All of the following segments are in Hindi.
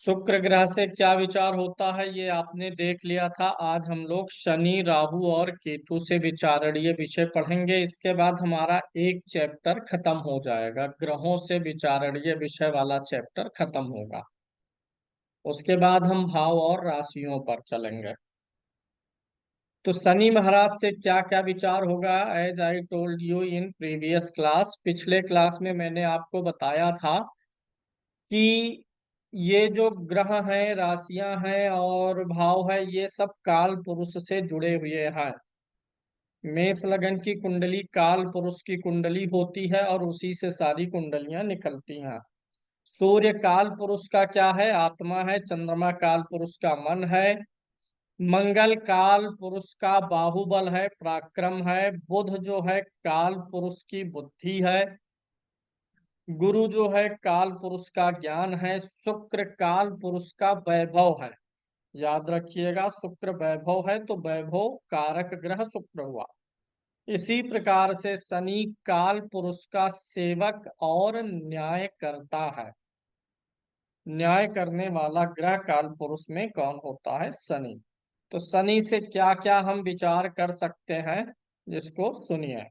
शुक्र ग्रह से क्या विचार होता है ये आपने देख लिया था। आज हम लोग शनि, राहु और केतु से विचारणीय विषय पढ़ेंगे। इसके बाद हमारा एक चैप्टर खत्म हो जाएगा। ग्रहों से विचारणीय विषय वाला चैप्टर खत्म होगा। उसके बाद हम भाव और राशियों पर चलेंगे। तो शनि महाराज से क्या क्या विचार होगा? As I told you in previous class, पिछले क्लास में मैंने आपको बताया था कि ये जो ग्रह हैं, राशियां हैं और भाव है, ये सब काल पुरुष से जुड़े हुए हैं। मेष लगन की कुंडली काल पुरुष की कुंडली होती है और उसी से सारी कुंडलियां निकलती हैं। सूर्य काल पुरुष का क्या है? आत्मा है। चंद्रमा काल पुरुष का मन है। मंगल काल पुरुष का बाहुबल है, पराक्रम है। बुध जो है काल पुरुष की बुद्धि है। गुरु जो है काल पुरुष का ज्ञान है। शुक्र काल पुरुष का वैभव है। याद रखिएगा, शुक्र वैभव है तो वैभव कारक ग्रह शुक्र हुआ। इसी प्रकार से शनि काल पुरुष का सेवक और न्याय करता है। न्याय करने वाला ग्रह काल पुरुष में कौन होता है? शनि। तो शनि से क्या क्या हम विचार कर सकते हैं, जिसको सुनिए।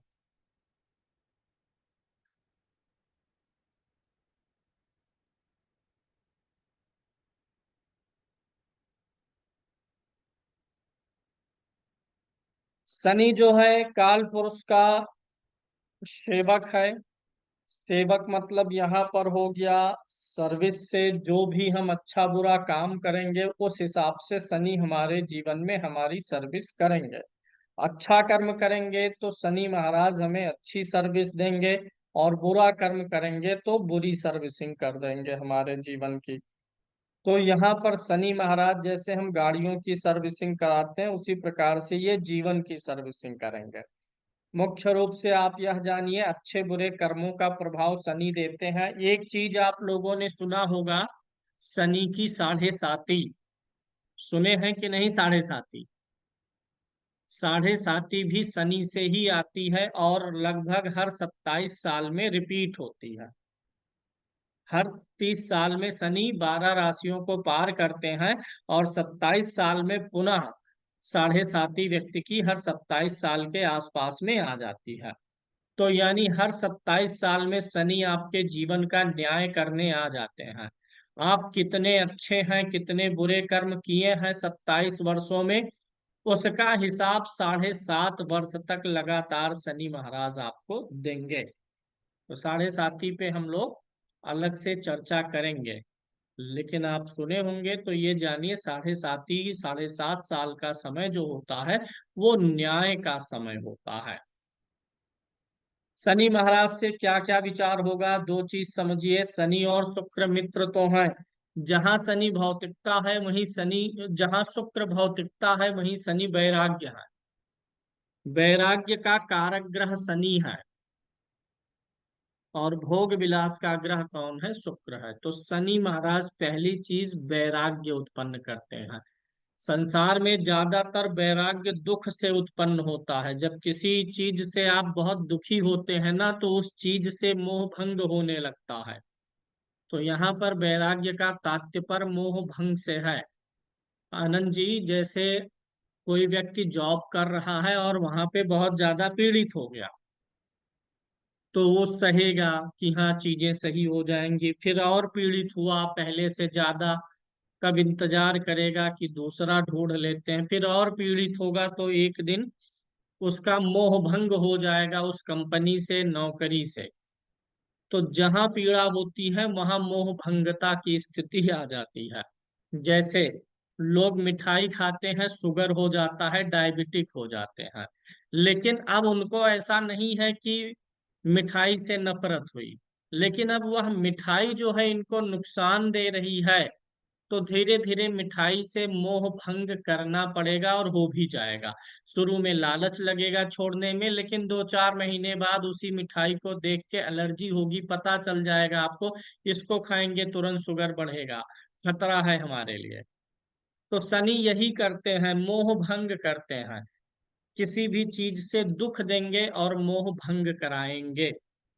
शनि जो है काल पुरुष का सेवक है। सेवक मतलब यहाँ पर हो गया सर्विस से, जो भी हम अच्छा बुरा काम करेंगे उस हिसाब से शनि हमारे जीवन में हमारी सर्विस करेंगे। अच्छा कर्म करेंगे तो शनि महाराज हमें अच्छी सर्विस देंगे, और बुरा कर्म करेंगे तो बुरी सर्विसिंग कर देंगे हमारे जीवन की। तो यहाँ पर शनि महाराज जैसे हम गाड़ियों की सर्विसिंग कराते हैं, उसी प्रकार से ये जीवन की सर्विसिंग करेंगे। मुख्य रूप से आप यह जानिए, अच्छे बुरे कर्मों का प्रभाव शनि देते हैं। एक चीज आप लोगों ने सुना होगा, शनि की साढ़े साती। सुने हैं कि नहीं? साढ़े साती, साढ़े साती भी शनि से ही आती है और लगभग हर 27 साल में रिपीट होती है। हर 30 साल में शनि 12 राशियों को पार करते हैं, और 27 साल में पुनः साढ़े साती व्यक्ति की हर 27 साल के आसपास में आ जाती है। तो यानी हर 27 साल में शनि आपके जीवन का न्याय करने आ जाते हैं। आप कितने अच्छे हैं, कितने बुरे कर्म किए हैं 27 वर्षों में, उसका हिसाब 7.5 वर्ष तक लगातार शनि महाराज आपको देंगे। तो साढ़े साती पे हम लोग अलग से चर्चा करेंगे। लेकिन आप सुने होंगे तो ये जानिए, 7.5 साल का समय जो होता है वो न्याय का समय होता है। शनि महाराज से क्या क्या विचार होगा? दो चीज समझिए, शनि और शुक्र मित्र तो हैं। जहां शनि भौतिकता है वहीं शनि, जहां शुक्र भौतिकता है वहीं शनि वैराग्य है। वैराग्य का कारक ग्रह शनि है, और भोग विलास का ग्रह कौन है? शुक्र है। तो शनि महाराज पहली चीज वैराग्य उत्पन्न करते हैं। संसार में ज्यादातर वैराग्य दुख से उत्पन्न होता है। जब किसी चीज से आप बहुत दुखी होते हैं ना, तो उस चीज से मोह भंग होने लगता है। तो यहाँ पर वैराग्य का तात्पर्य मोह भंग से है। आनंद जी, जैसे कोई व्यक्ति जॉब कर रहा है और वहां पे बहुत ज्यादा पीड़ित हो गया, तो वो सहेगा कि हाँ चीजें सही हो जाएंगी, फिर और पीड़ित हुआ पहले से ज्यादा, कब इंतजार करेगा कि दूसरा ढूंढ लेते हैं, फिर और पीड़ित होगा, तो एक दिन उसका मोह भंग हो जाएगा उस कंपनी से, नौकरी से। तो जहां पीड़ा होती है वहां मोह भंगता की स्थिति आ जाती है। जैसे लोग मिठाई खाते हैं, शुगर हो जाता है, डायबिटिक हो जाते हैं, लेकिन अब उनको ऐसा नहीं है कि मिठाई से नफरत हुई, लेकिन अब वह मिठाई जो है इनको नुकसान दे रही है, तो धीरे धीरे मिठाई से मोह भंग करना पड़ेगा और हो भी जाएगा। शुरू में लालच लगेगा छोड़ने में, लेकिन 2-4 महीने बाद उसी मिठाई को देख के एलर्जी होगी, पता चल जाएगा आपको, इसको खाएंगे तुरंत शुगर बढ़ेगा, खतरा है हमारे लिए। तो शनि यही करते हैं, मोह भंग करते हैं। किसी भी चीज से दुख देंगे और मोह भंग कराएंगे।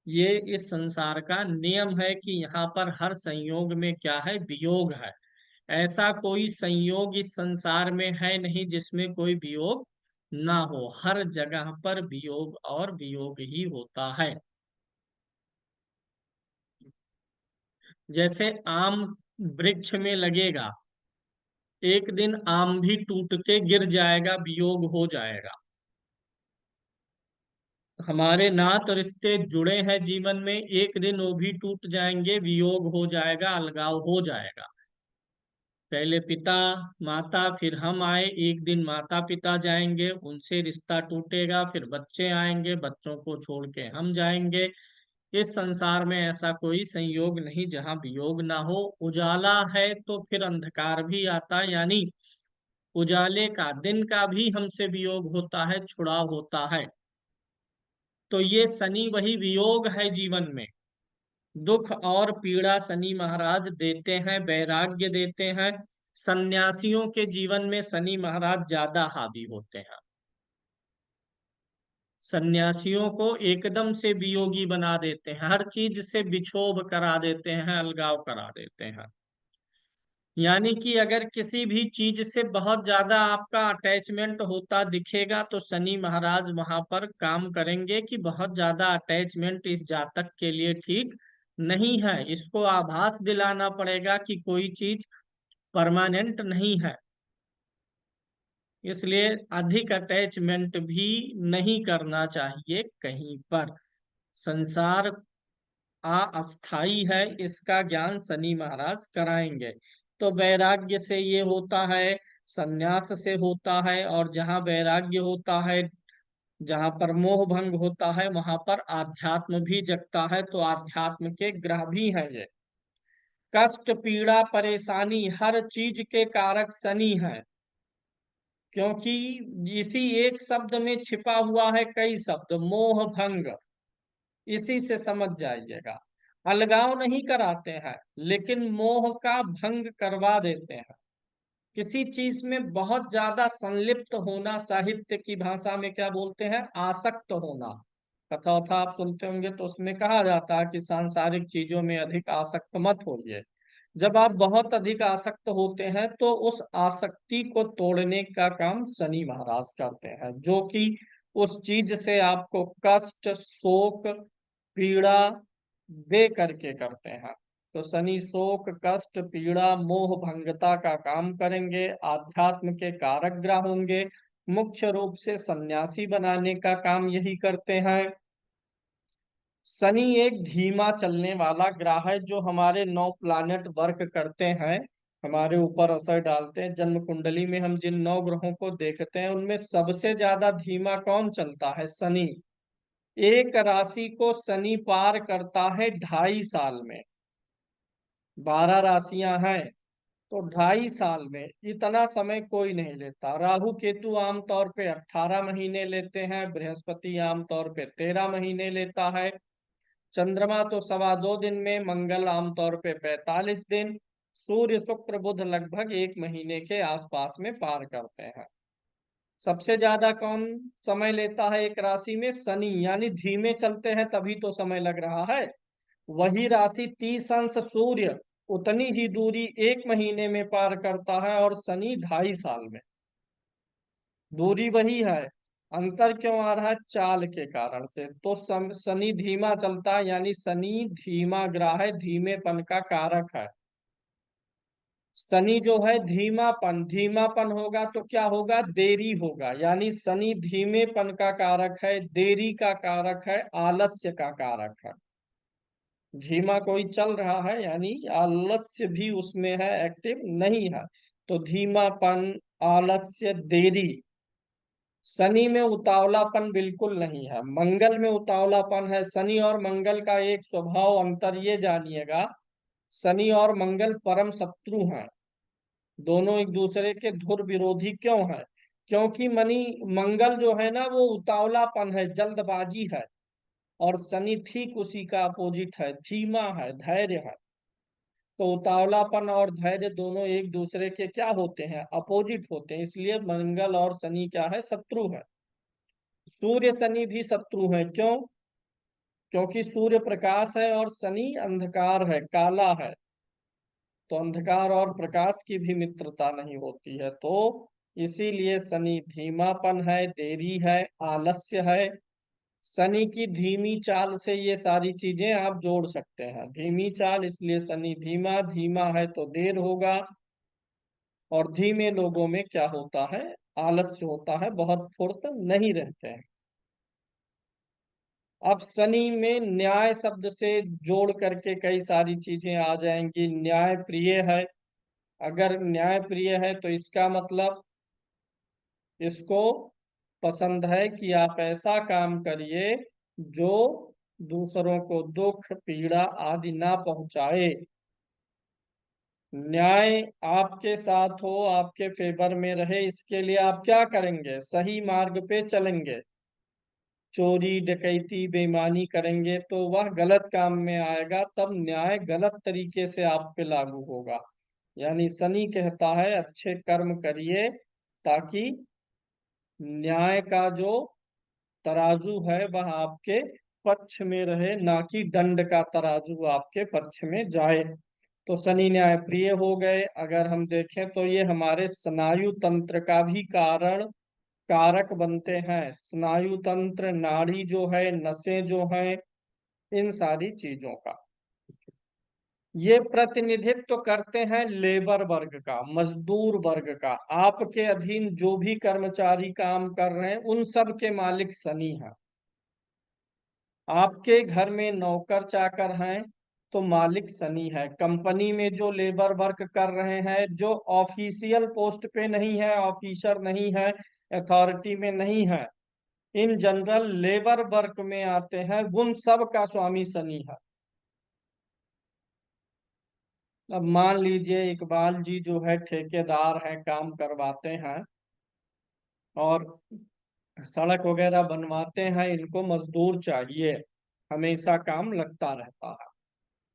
ये इस संसार का नियम है कि यहाँ पर हर संयोग में क्या है? वियोग है। ऐसा कोई संयोग इस संसार में है नहीं जिसमें कोई वियोग ना हो। हर जगह पर वियोग और वियोग ही होता है। जैसे आम वृक्ष में लगेगा, एक दिन आम भी टूट के गिर जाएगा, वियोग हो जाएगा। हमारे नात रिश्ते जुड़े हैं जीवन में, एक दिन वो भी टूट जाएंगे, वियोग हो जाएगा, अलगाव हो जाएगा। पहले पिता माता, फिर हम आए, एक दिन माता पिता जाएंगे, उनसे रिश्ता टूटेगा, फिर बच्चे आएंगे, बच्चों को छोड़ के हम जाएंगे। इस संसार में ऐसा कोई संयोग नहीं जहाँ वियोग ना हो। उजाला है तो फिर अंधकार भी आता है, यानी उजाले का, दिन का भी हमसे वियोग होता है, छुड़ाव होता है। तो ये शनि वही वियोग है जीवन में। दुख और पीड़ा शनि महाराज देते हैं, वैराग्य देते हैं। सन्यासियों के जीवन में शनि महाराज ज्यादा हावी होते हैं। सन्यासियों को एकदम से वियोगी बना देते हैं, हर चीज से विक्षोभ करा देते हैं, अलगाव करा देते हैं। यानी कि अगर किसी भी चीज से बहुत ज्यादा आपका अटैचमेंट होता दिखेगा तो शनि महाराज वहां पर काम करेंगे कि बहुत ज्यादा अटैचमेंट इस जातक के लिए ठीक नहीं है। इसको आभास दिलाना पड़ेगा कि कोई चीज परमानेंट नहीं है। इसलिए अधिक अटैचमेंट भी नहीं करना चाहिए कहीं पर। संसार अस्थाई है, इसका ज्ञान शनि महाराज कराएंगे। तो वैराग्य से ये होता है, संन्यास से होता है, और जहाँ वैराग्य होता है, जहाँ पर मोह भंग होता है, वहां पर आध्यात्म भी जगता है। तो आध्यात्म के ग्रह भी हैं ये। कष्ट पीड़ा परेशानी हर चीज के कारक शनि है, क्योंकि इसी एक शब्द में छिपा हुआ है कई शब्द। मोह भंग, इसी से समझ जाइएगा। अलगाव नहीं कराते हैं, लेकिन मोह का भंग करवा देते हैं। किसी चीज में बहुत ज्यादा संलिप्त होना, साहित्य की भाषा में क्या बोलते हैं, आसक्त होना। कथा वथा आप सुनते होंगे तो उसमें कहा जाता है कि सांसारिक चीजों में अधिक आसक्त मत होइए। जब आप बहुत अधिक आसक्त होते हैं तो उस आसक्ति को तोड़ने का काम शनि महाराज करते हैं, जो कि उस चीज से आपको कष्ट शोक पीड़ा दे करके करते हैं। तो शनि शोक कष्ट पीड़ा मोह भंगता का काम करेंगे, आध्यात्म के कारक ग्रह होंगे। मुख्य रूप से सन्यासी बनाने का काम यही करते हैं। शनि एक धीमा चलने वाला ग्रह है, जो हमारे 9 प्लानेट वर्क करते हैं, हमारे ऊपर असर डालते हैं। जन्म कुंडली में हम जिन 9 ग्रहों को देखते हैं, उनमें सबसे ज्यादा धीमा कौन चलता है, शनि। एक राशि को शनि पार करता है 2.5 साल में। 12 राशियां हैं, तो 2.5 साल में इतना समय कोई नहीं लेता। राहु केतु आमतौर पे 18 महीने लेते हैं, बृहस्पति आमतौर पे 13 महीने लेता है। चंद्रमा तो 2.25 दिन में, मंगल आमतौर पे 45 दिन, सूर्य शुक्र बुध लगभग 1 महीने के आसपास में पार करते हैं। सबसे ज्यादा कौन समय लेता है एक राशि में, शनि, यानी धीमे चलते हैं तभी तो समय लग रहा है। वही राशि 30 अंश सूर्य उतनी ही दूरी 1 महीने में पार करता है, और शनि 2.5 साल में। दूरी वही है, अंतर क्यों आ रहा है, चाल के कारण से। तो शनि धीमा चलता है, यानी शनि धीमा ग्रह है, धीमेपन का कारक है। शनि जो है धीमापन, धीमापन होगा तो क्या होगा, देरी होगा। यानी शनि धीमेपन का कारक है, देरी का कारक है, आलस्य का कारक है। धीमा कोई चल रहा है, यानी आलस्य भी उसमें है, एक्टिव नहीं है। तो धीमापन, आलस्य, देरी। शनि में उतावलापन बिल्कुल नहीं है, मंगल में उतावलापन है। शनि और मंगल का एक स्वभाव अंतर ये जानिएगा, शनि और मंगल परम शत्रु हैं। दोनों एक दूसरे के धुर विरोधी क्यों है, क्योंकि मंगल जो है ना, वो उतावलापन है, जल्दबाजी है। और शनि ठीक उसी का अपोजिट है, धीमा है, धैर्य है। तो उतावलापन और धैर्य दोनों एक दूसरे के क्या होते हैं, अपोजिट होते हैं। इसलिए मंगल और शनि क्या है, शत्रु है। सूर्य शनि भी शत्रु है, क्यों, क्योंकि सूर्य प्रकाश है और शनि अंधकार है, काला है। तो अंधकार और प्रकाश की भी मित्रता नहीं होती है। तो इसीलिए शनि धीमापन है, देरी है, आलस्य है। शनि की धीमी चाल से ये सारी चीजें आप जोड़ सकते हैं। धीमी चाल इसलिए शनि धीमा, धीमा है तो देर होगा। और धीमे लोगों में क्या होता है, आलस्य होता है, बहुत फुर्त नहीं रहते हैं। अब शनि में न्याय शब्द से जोड़ करके कई सारी चीजें आ जाएंगी। न्याय प्रिय है, अगर न्याय प्रिय है तो इसका मतलब इसको पसंद है कि आप ऐसा काम करिए जो दूसरों को दुख पीड़ा आदि ना पहुंचाए। न्याय आपके साथ हो, आपके फेवर में रहे, इसके लिए आप क्या करेंगे, सही मार्ग पे चलेंगे। चोरी डकैती बेईमानी करेंगे तो वह गलत काम में आएगा, तब न्याय गलत तरीके से आप पे लागू होगा। यानी शनि कहता है अच्छे कर्म करिए ताकि न्याय का जो तराजू है वह आपके पक्ष में रहे, ना कि दंड का तराजू आपके पक्ष में जाए। तो शनि न्याय प्रिय हो गए। अगर हम देखें तो ये हमारे स्नायु तंत्र का भी कारक बनते हैं। स्नायु तंत्र, नाड़ी जो है, नसें जो हैं, इन सारी चीजों का ये प्रतिनिधित्व करते हैं लेबर वर्ग का, मजदूर वर्ग का। आपके अधीन जो भी कर्मचारी काम कर रहे हैं उन सब के मालिक शनि है। आपके घर में नौकर चाकर हैं तो मालिक शनि है। कंपनी में जो लेबर वर्क कर रहे हैं, जो ऑफिशियल पोस्ट पे नहीं है, ऑफिसर नहीं है, अथॉरिटी में नहीं है, इन जनरल लेबर वर्क में आते हैं, उन सब का स्वामी शनि है। अब मान लीजिए इकबाल जी जो है ठेकेदार हैं, काम करवाते हैं और सड़क वगैरह बनवाते हैं, इनको मजदूर चाहिए, हमेशा काम लगता रहता है।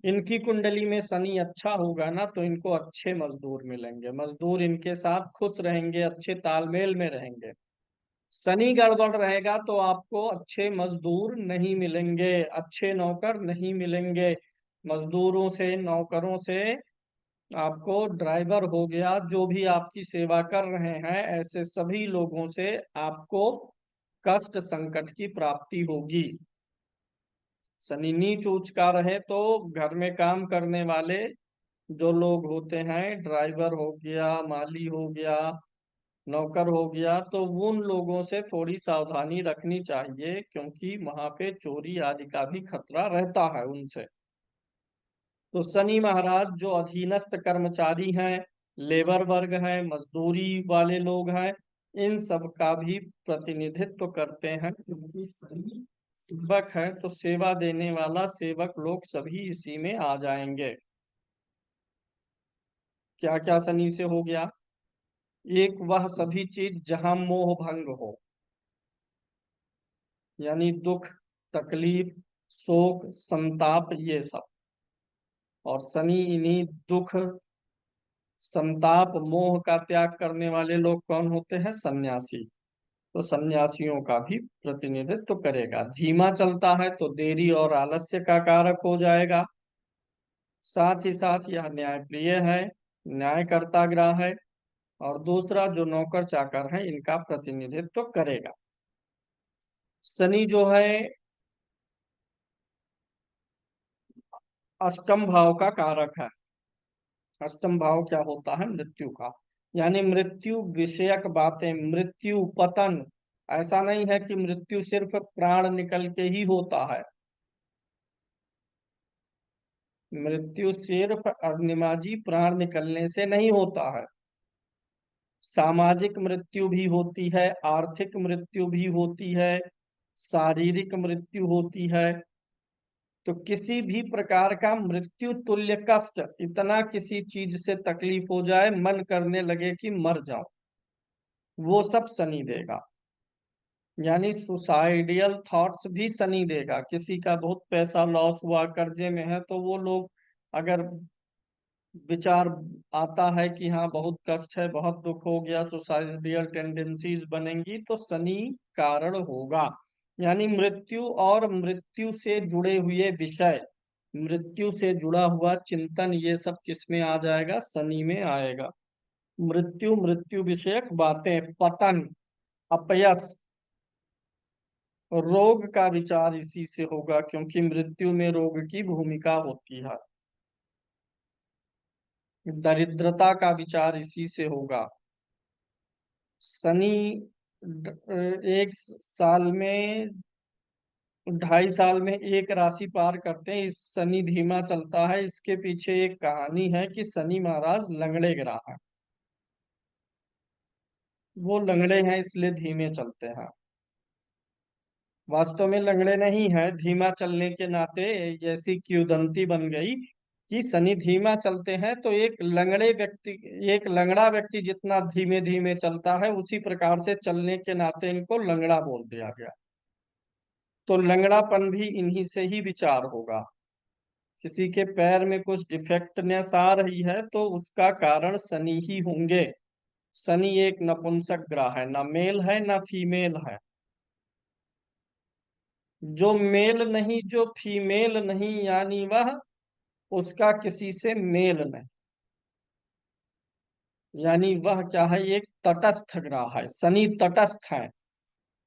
इनकी कुंडली में शनि अच्छा होगा ना तो इनको अच्छे मजदूर मिलेंगे, मजदूर इनके साथ खुश रहेंगे, अच्छे तालमेल में रहेंगे। शनि गड़बड़ रहेगा तो आपको अच्छे मजदूर नहीं मिलेंगे, अच्छे नौकर नहीं मिलेंगे। मजदूरों से, नौकरों से, आपको ड्राइवर हो गया, जो भी आपकी सेवा कर रहे हैं, ऐसे सभी लोगों से आपको कष्ट संकट की प्राप्ति होगी। शनि नीच उच्च का रहे तो घर में काम करने वाले जो लोग होते हैं, ड्राइवर हो गया, माली हो गया, नौकर हो गया, तो उन लोगों से थोड़ी सावधानी रखनी चाहिए, क्योंकि वहां पे चोरी आदि का भी खतरा रहता है उनसे। तो शनि महाराज जो अधीनस्थ कर्मचारी हैं, लेबर वर्ग हैं, मजदूरी वाले लोग हैं, इन सब का भी प्रतिनिधित्व करते हैं, क्योंकि शनि सेवक है तो सेवा देने वाला सेवक लोग सभी इसी में आ जाएंगे। क्या क्या शनि से हो गया, एक वह सभी चीज जहां मोह भंग हो, यानी दुख तकलीफ शोक संताप ये सब। और शनि इन्हीं दुख संताप मोह का त्याग करने वाले लोग कौन होते हैं, सन्यासी। तो सन्यासियों का भी प्रतिनिधित्व करेगा। धीमा चलता है तो देरी और आलस्य का कारक हो जाएगा। साथ ही साथ यह न्यायप्रिय है, न्यायकर्ता ग्रह है। और दूसरा जो नौकर चाकर है इनका प्रतिनिधित्व करेगा। शनि जो है अष्टम भाव का कारक है। अष्टम भाव क्या होता है, मृत्यु का। यानी मृत्यु विषयक बातें, मृत्यु पतन। ऐसा नहीं है कि मृत्यु सिर्फ प्राण निकल के ही होता है। मृत्यु सिर्फ अग्निमाजी प्राण निकलने से नहीं होता है। सामाजिक मृत्यु भी होती है, आर्थिक मृत्यु भी होती है, शारीरिक मृत्यु होती है। तो किसी भी प्रकार का मृत्यु तुल्य कष्ट, इतना किसी चीज से तकलीफ हो जाए, मन करने लगे कि मर जाओ, वो सब शनि देगा। यानी सुसाइडियल थॉट्स भी शनि देगा। किसी का बहुत पैसा लॉस हुआ, कर्जे में है, तो वो लोग अगर विचार आता है कि हाँ बहुत कष्ट है, बहुत दुख हो गया, सुसाइडियल टेंडेंसीज बनेंगी, तो शनि कारण होगा। यानी मृत्यु और मृत्यु से जुड़े हुए विषय, मृत्यु से जुड़ा हुआ चिंतन ये सब किस में आ जाएगा? शनि में आएगा। मृत्यु, मृत्यु विषयक बातें, पतन, अपयश, रोग का विचार इसी से होगा, क्योंकि मृत्यु में रोग की भूमिका होती है। दरिद्रता का विचार इसी से होगा। शनि एक साल में, 2.5 साल में एक राशि पार करते हैं। इस शनि धीमा चलता है, इसके पीछे एक कहानी है कि शनि महाराज लंगड़े ग्रह हैं। वो लंगड़े हैं इसलिए धीमे चलते हैं। वास्तव में लंगड़े नहीं है, धीमा चलने के नाते ऐसी किंवदंती बन गई कि शनि धीमा चलते हैं, तो एक लंगड़ा व्यक्ति जितना धीमे धीमे चलता है, उसी प्रकार से चलने के नाते इनको लंगड़ा बोल दिया गया। तो लंगड़ापन भी इन्हीं से ही विचार होगा। किसी के पैर में कुछ डिफेक्टनेस आ रही है तो उसका कारण शनि ही होंगे। शनि एक नपुंसक ग्रह है, ना मेल है ना फीमेल है। जो मेल नहीं, जो फीमेल नहीं, यानी वह, उसका किसी से मेल नहीं, यानी वह क्या है? एक तटस्थ ग्रह है। शनि तटस्थ है,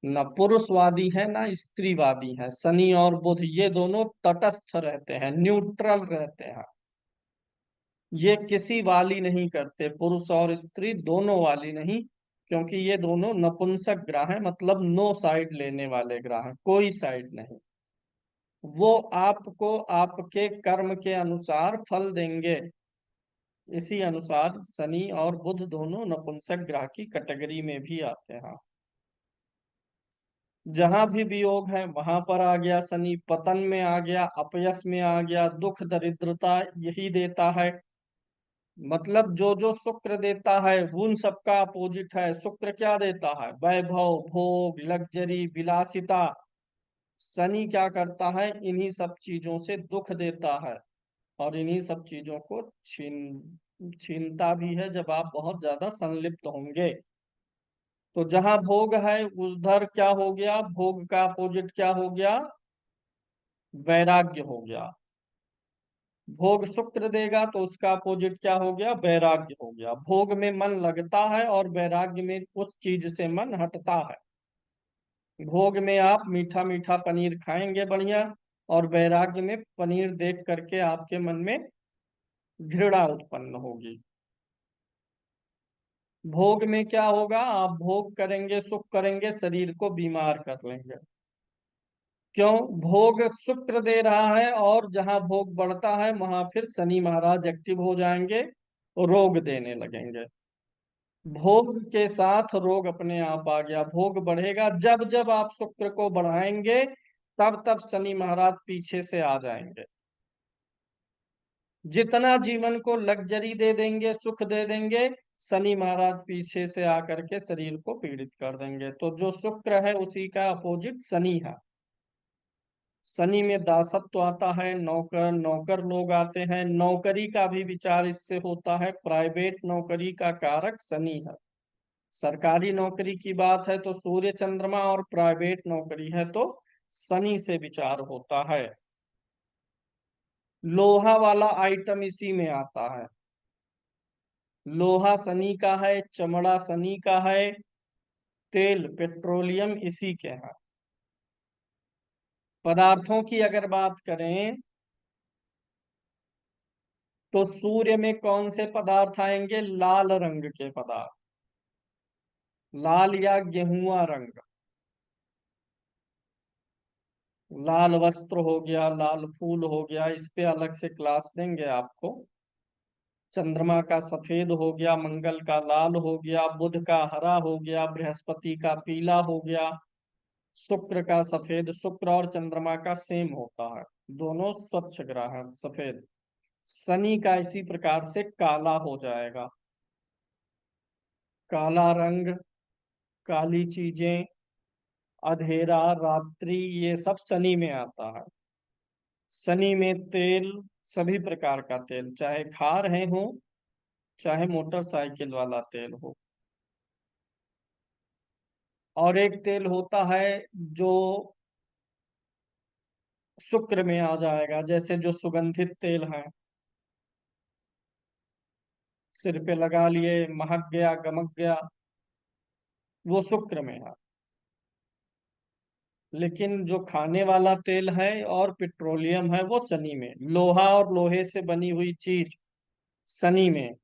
न पुरुषवादी है ना स्त्रीवादी है। शनि और बुध ये दोनों तटस्थ रहते हैं, न्यूट्रल रहते हैं। ये किसी वाली नहीं करते, पुरुष और स्त्री दोनों वाली नहीं, क्योंकि ये दोनों नपुंसक ग्रह हैं, मतलब नो साइड लेने वाले ग्रह हैं, कोई साइड नहीं। वो आपको आपके कर्म के अनुसार फल देंगे। इसी अनुसार शनि और बुध दोनों नपुंसक ग्रह की कैटेगरी में भी आते हैं। जहां भी वियोग है वहां पर आ गया शनि, पतन में आ गया, अपयश में आ गया, दुख दरिद्रता यही देता है। मतलब जो जो शुक्र देता है उन सबका अपोजिट है। शुक्र क्या देता है? वैभव, भोग, लग्जरी, विलासिता। शनि क्या करता है? इन्हीं सब चीजों से दुख देता है, और इन्हीं सब चीजों को छीनता भी है जब आप बहुत ज्यादा संलिप्त होंगे। तो जहां भोग है उधर क्या हो गया? भोग का अपोजिट क्या हो गया? वैराग्य हो गया। भोग शुक्र देगा तो उसका अपोजिट क्या हो गया? वैराग्य हो गया। भोग में मन लगता है और वैराग्य में उस चीज से मन हटता है। भोग में आप मीठा मीठा पनीर खाएंगे बढ़िया, और वैराग्य में पनीर देख करके आपके मन में घृणा उत्पन्न होगी। भोग में क्या होगा? आप भोग करेंगे, सुख करेंगे, शरीर को बीमार कर लेंगे। क्यों? भोग शुक्र दे रहा है, और जहां भोग बढ़ता है वहां फिर शनि महाराज एक्टिव हो जाएंगे, रोग देने लगेंगे। भोग के साथ रोग अपने आप आ गया। भोग बढ़ेगा, जब जब आप शुक्र को बढ़ाएंगे तब तब शनि महाराज पीछे से आ जाएंगे। जितना जीवन को लग्जरी दे देंगे, सुख दे देंगे, शनि महाराज पीछे से आकर के शरीर को पीड़ित कर देंगे। तो जो शुक्र है उसी का अपोजिट शनि है। शनि में दासत्व आता है, नौकर नौकर लोग आते हैं। नौकरी का भी विचार इससे होता है। प्राइवेट नौकरी का कारक शनि है। सरकारी नौकरी की बात है तो सूर्य चंद्रमा, और प्राइवेट नौकरी है तो शनि से विचार होता है। लोहा वाला आइटम इसी में आता है। लोहा शनि का है, चमड़ा शनि का है, तेल पेट्रोलियम इसी के हैं। पदार्थों की अगर बात करें तो सूर्य में कौन से पदार्थ आएंगे? लाल रंग के पदार्थ, लाल या गेहुआ रंग। लाल वस्त्र हो गया, लाल फूल हो गया, इस पे अलग से क्लास देंगे आपको। चंद्रमा का सफेद हो गया, मंगल का लाल हो गया, बुध का हरा हो गया, बृहस्पति का पीला हो गया, शुक्र का सफेद। शुक्र और चंद्रमा का सेम होता है, दोनों स्वच्छ ग्रह हैं, सफेद। शनि का इसी प्रकार से काला हो जाएगा। काला रंग, काली चीजें, अंधेरा, रात्रि, ये सब शनि में आता है। शनि में तेल, सभी प्रकार का तेल, चाहे खा रहे हो चाहे मोटरसाइकिल वाला तेल हो। और एक तेल होता है जो शुक्र में आ जाएगा। जैसे जो सुगंधित तेल है, सिर पे लगा लिए, महक गया, गमक गया, वो शुक्र में है। लेकिन जो खाने वाला तेल है और पेट्रोलियम है, वो शनि में। लोहा और लोहे से बनी हुई चीज शनि में।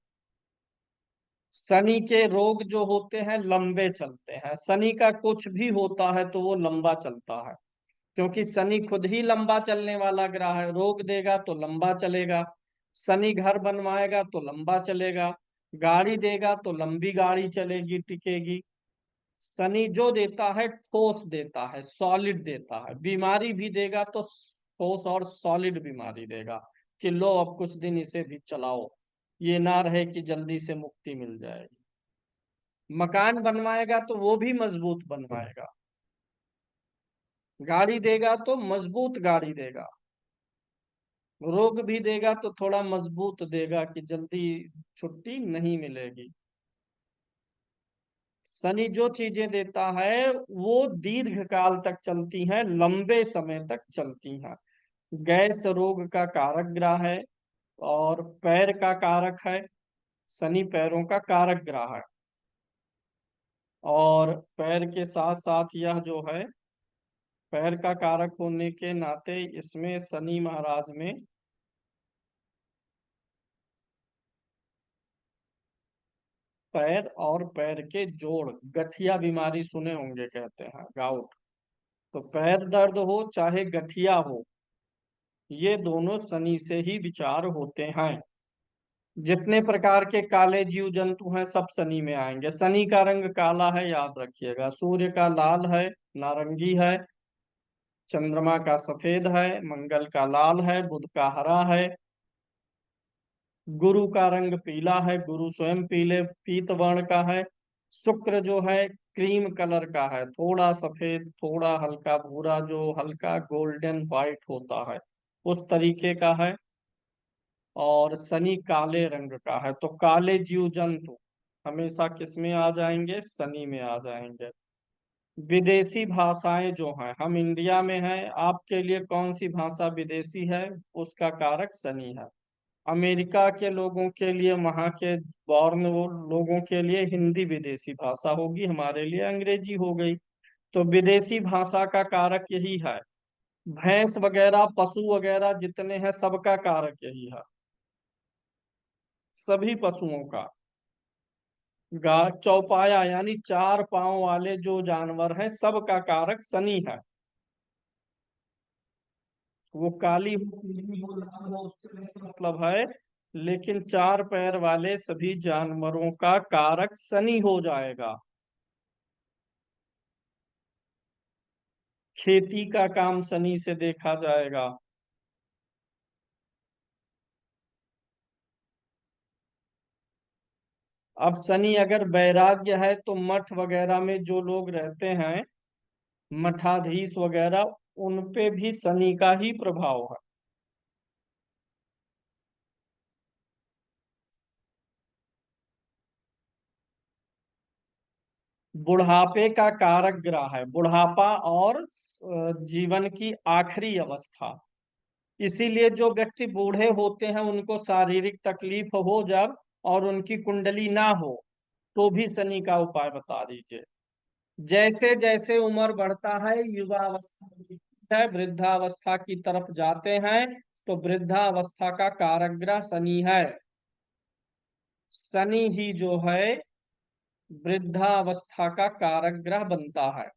शनि के रोग जो होते हैं लंबे चलते हैं। शनि का कुछ भी होता है तो वो लंबा चलता है, क्योंकि शनि खुद ही लंबा चलने वाला ग्रह है। रोग देगा तो लंबा चलेगा। शनि घर बनवाएगा तो लंबा चलेगा। गाड़ी देगा तो लंबी गाड़ी चलेगी, टिकेगी। शनि जो देता है ठोस देता है, सॉलिड देता है। बीमारी भी देगा तो ठोस और सॉलिड बीमारी देगा, कि लो अब कुछ दिन इसे भी चलाओ, ये ना रहे कि जल्दी से मुक्ति मिल जाएगी। मकान बनवाएगा तो वो भी मजबूत बनवाएगा। गाड़ी देगा तो मजबूत गाड़ी देगा। रोग भी देगा तो थोड़ा मजबूत देगा, कि जल्दी छुट्टी नहीं मिलेगी। शनि जो चीजें देता है वो दीर्घ काल तक चलती हैं, लंबे समय तक चलती हैं। गैस रोग का कारक ग्रह है और पैर का कारक है। शनि पैरों का कारक ग्रह है। और पैर के साथ साथ यह जो है, पैर का कारक होने के नाते इसमें शनि महाराज में पैर और पैर के जोड़, गठिया बीमारी सुने होंगे, कहते हैं गाउट। तो पैर दर्द हो चाहे गठिया हो, ये दोनों शनि से ही विचार होते हैं। जितने प्रकार के काले जीव जंतु हैं सब शनि में आएंगे। शनि का रंग काला है, याद रखिएगा। सूर्य का लाल है, नारंगी है। चंद्रमा का सफेद है, मंगल का लाल है, बुध का हरा है। गुरु का रंग पीला है, गुरु स्वयं पीले पीत वर्ण का है। शुक्र जो है क्रीम कलर का है, थोड़ा सफेद, थोड़ा हल्का भूरा, जो हल्का गोल्डन व्हाइट होता है उस तरीके का है। और शनि काले रंग का है। तो काले जीव जंतु हमेशा किस में आ जाएंगे? शनि में आ जाएंगे। विदेशी भाषाएं जो हैं, हम इंडिया में हैं, आपके लिए कौन सी भाषा विदेशी है? उसका कारक शनि है। अमेरिका के लोगों के लिए, वहाँ के बॉर्न वो लोगों के लिए हिंदी विदेशी भाषा होगी, हमारे लिए अंग्रेजी हो गई। तो विदेशी भाषा का कारक यही है। भैंस वगैरह, पशु वगैरह जितने हैं, सबका कारक यही है। सभी पशुओं का। चौपाया यानी चार पांव वाले जो जानवर हैं, सबका कारक शनि है। वो काली हो, पीली हो, लाल हो, उससे नहीं मतलब है। लेकिन चार पैर वाले सभी जानवरों का कारक शनि हो जाएगा। खेती का काम शनि से देखा जाएगा। अब शनि अगर वैराग्य है तो मठ वगैरह में जो लोग रहते हैं, मठाधीश वगैरह, उन पे भी शनि का ही प्रभाव है। बुढ़ापे का कारक ग्रह है, बुढ़ापा और जीवन की आखिरी अवस्था। इसीलिए जो व्यक्ति बूढ़े होते हैं उनको शारीरिक तकलीफ हो जब, और उनकी कुंडली ना हो, तो भी शनि का उपाय बता दीजिए। जैसे जैसे उम्र बढ़ता है, युवा अवस्था बीतती है, वृद्धावस्था की तरफ जाते हैं, तो वृद्धावस्था का कारक ग्रह शनि है। शनि ही जो है वृद्धावस्था का कारक ग्रह बनता है।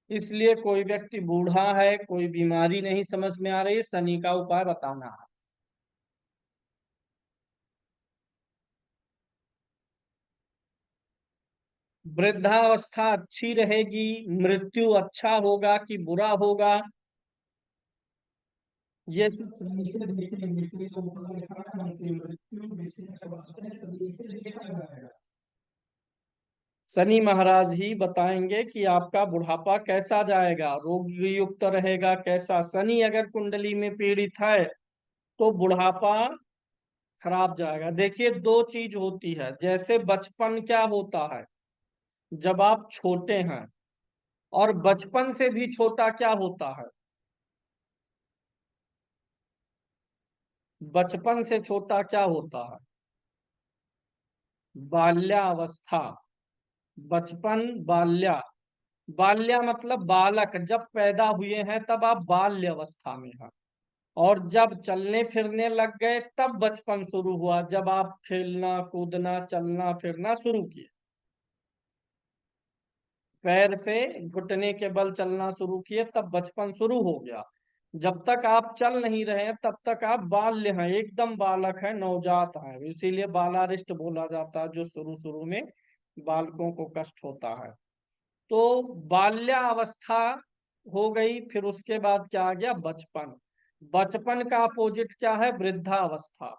इसलिए कोई व्यक्ति बूढ़ा है, कोई बीमारी नहीं समझ में आ रही है, शनि का उपाय बताना है। वृद्धावस्था अच्छी रहेगी, मृत्यु अच्छा होगा कि बुरा होगा, ये सब शनि से देखेंगे। इसलिए ऊपर लिखा है, अंतिम मृत्यु विषय बातें शनि से देखा जाएगा। शनि महाराज ही बताएंगे कि आपका बुढ़ापा कैसा जाएगा, रोग युक्त रहेगा कैसा। शनि अगर कुंडली में पीड़ित है तो बुढ़ापा खराब जाएगा। देखिए, दो चीज होती है। जैसे बचपन क्या होता है, जब आप छोटे हैं और बचपन से भी छोटा क्या होता है? बचपन से छोटा क्या होता है? बाल्यावस्था। बचपन, बाल्या। बाल्या मतलब बालक, जब पैदा हुए हैं तब आप बाल्य अवस्था में हैं। और जब चलने फिरने लग गए तब बचपन शुरू हुआ, जब आप खेलना कूदना चलना फिरना शुरू किए। पैर से घुटने के बल चलना शुरू किए तब बचपन शुरू हो गया। जब तक आप चल नहीं रहे हैं तब तक आप बाल्य हैं, एकदम बालक हैं, नवजात हैं। इसीलिए बालारिष्ट बोला जाता है, जो शुरू शुरू में बालकों को कष्ट होता है। तो बाल्यावस्था हो गई, फिर उसके बाद क्या आ गया? बचपन। बचपन का अपोजिट क्या है? वृद्धावस्था।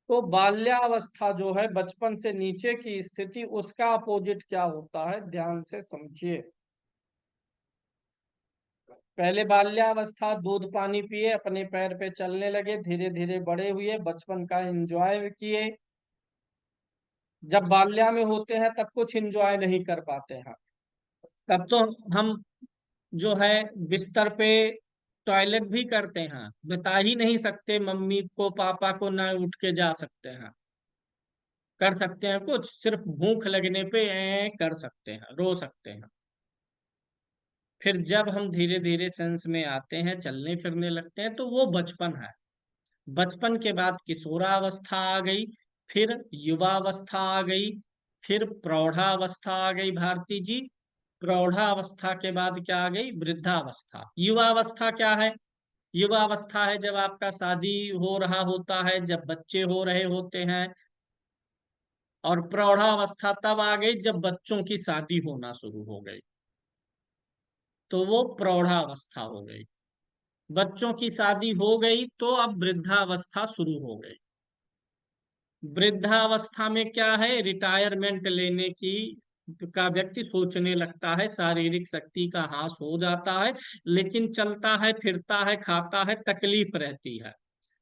तो बाल्यावस्था जो है, बचपन से नीचे की स्थिति, उसका अपोजिट क्या होता है? ध्यान से समझिए। पहले बाल्यावस्था, दूध पानी पिए, अपने पैर पे चलने लगे, धीरे धीरे बड़े हुए, बचपन का एंजॉय किए। जब बाल्या में होते हैं तब कुछ एंजॉय नहीं कर पाते हैं। तब तो हम जो है बिस्तर पे टॉयलेट भी करते हैं, बता ही नहीं सकते मम्मी को पापा को, ना उठ के जा सकते हैं। कर सकते हैं कुछ? सिर्फ भूख लगने पे कर सकते हैं, रो सकते हैं। फिर जब हम धीरे धीरे सेंस में आते हैं, चलने फिरने लगते हैं, तो वो बचपन है। बचपन के बाद किशोरावस्था आ गई, फिर युवावस्था आ गई, फिर प्रौढ़ावस्था आ गई भारती जी। प्रौढ़ावस्था के बाद क्या आ गई? वृद्धावस्था। युवावस्था क्या है? युवावस्था है जब आपका शादी हो रहा होता है, जब बच्चे हो रहे होते हैं। और प्रौढ़ावस्था तब आ गई जब बच्चों की शादी होना शुरू हो गई, तो वो प्रौढ़ावस्था हो गई। बच्चों की शादी हो गई तो अब वृद्धावस्था शुरू हो गई। वृद्धावस्था में क्या है? रिटायरमेंट लेने की का व्यक्ति सोचने लगता है, शारीरिक शक्ति का ह्रास हो जाता है, लेकिन चलता है फिरता है खाता है, तकलीफ रहती है।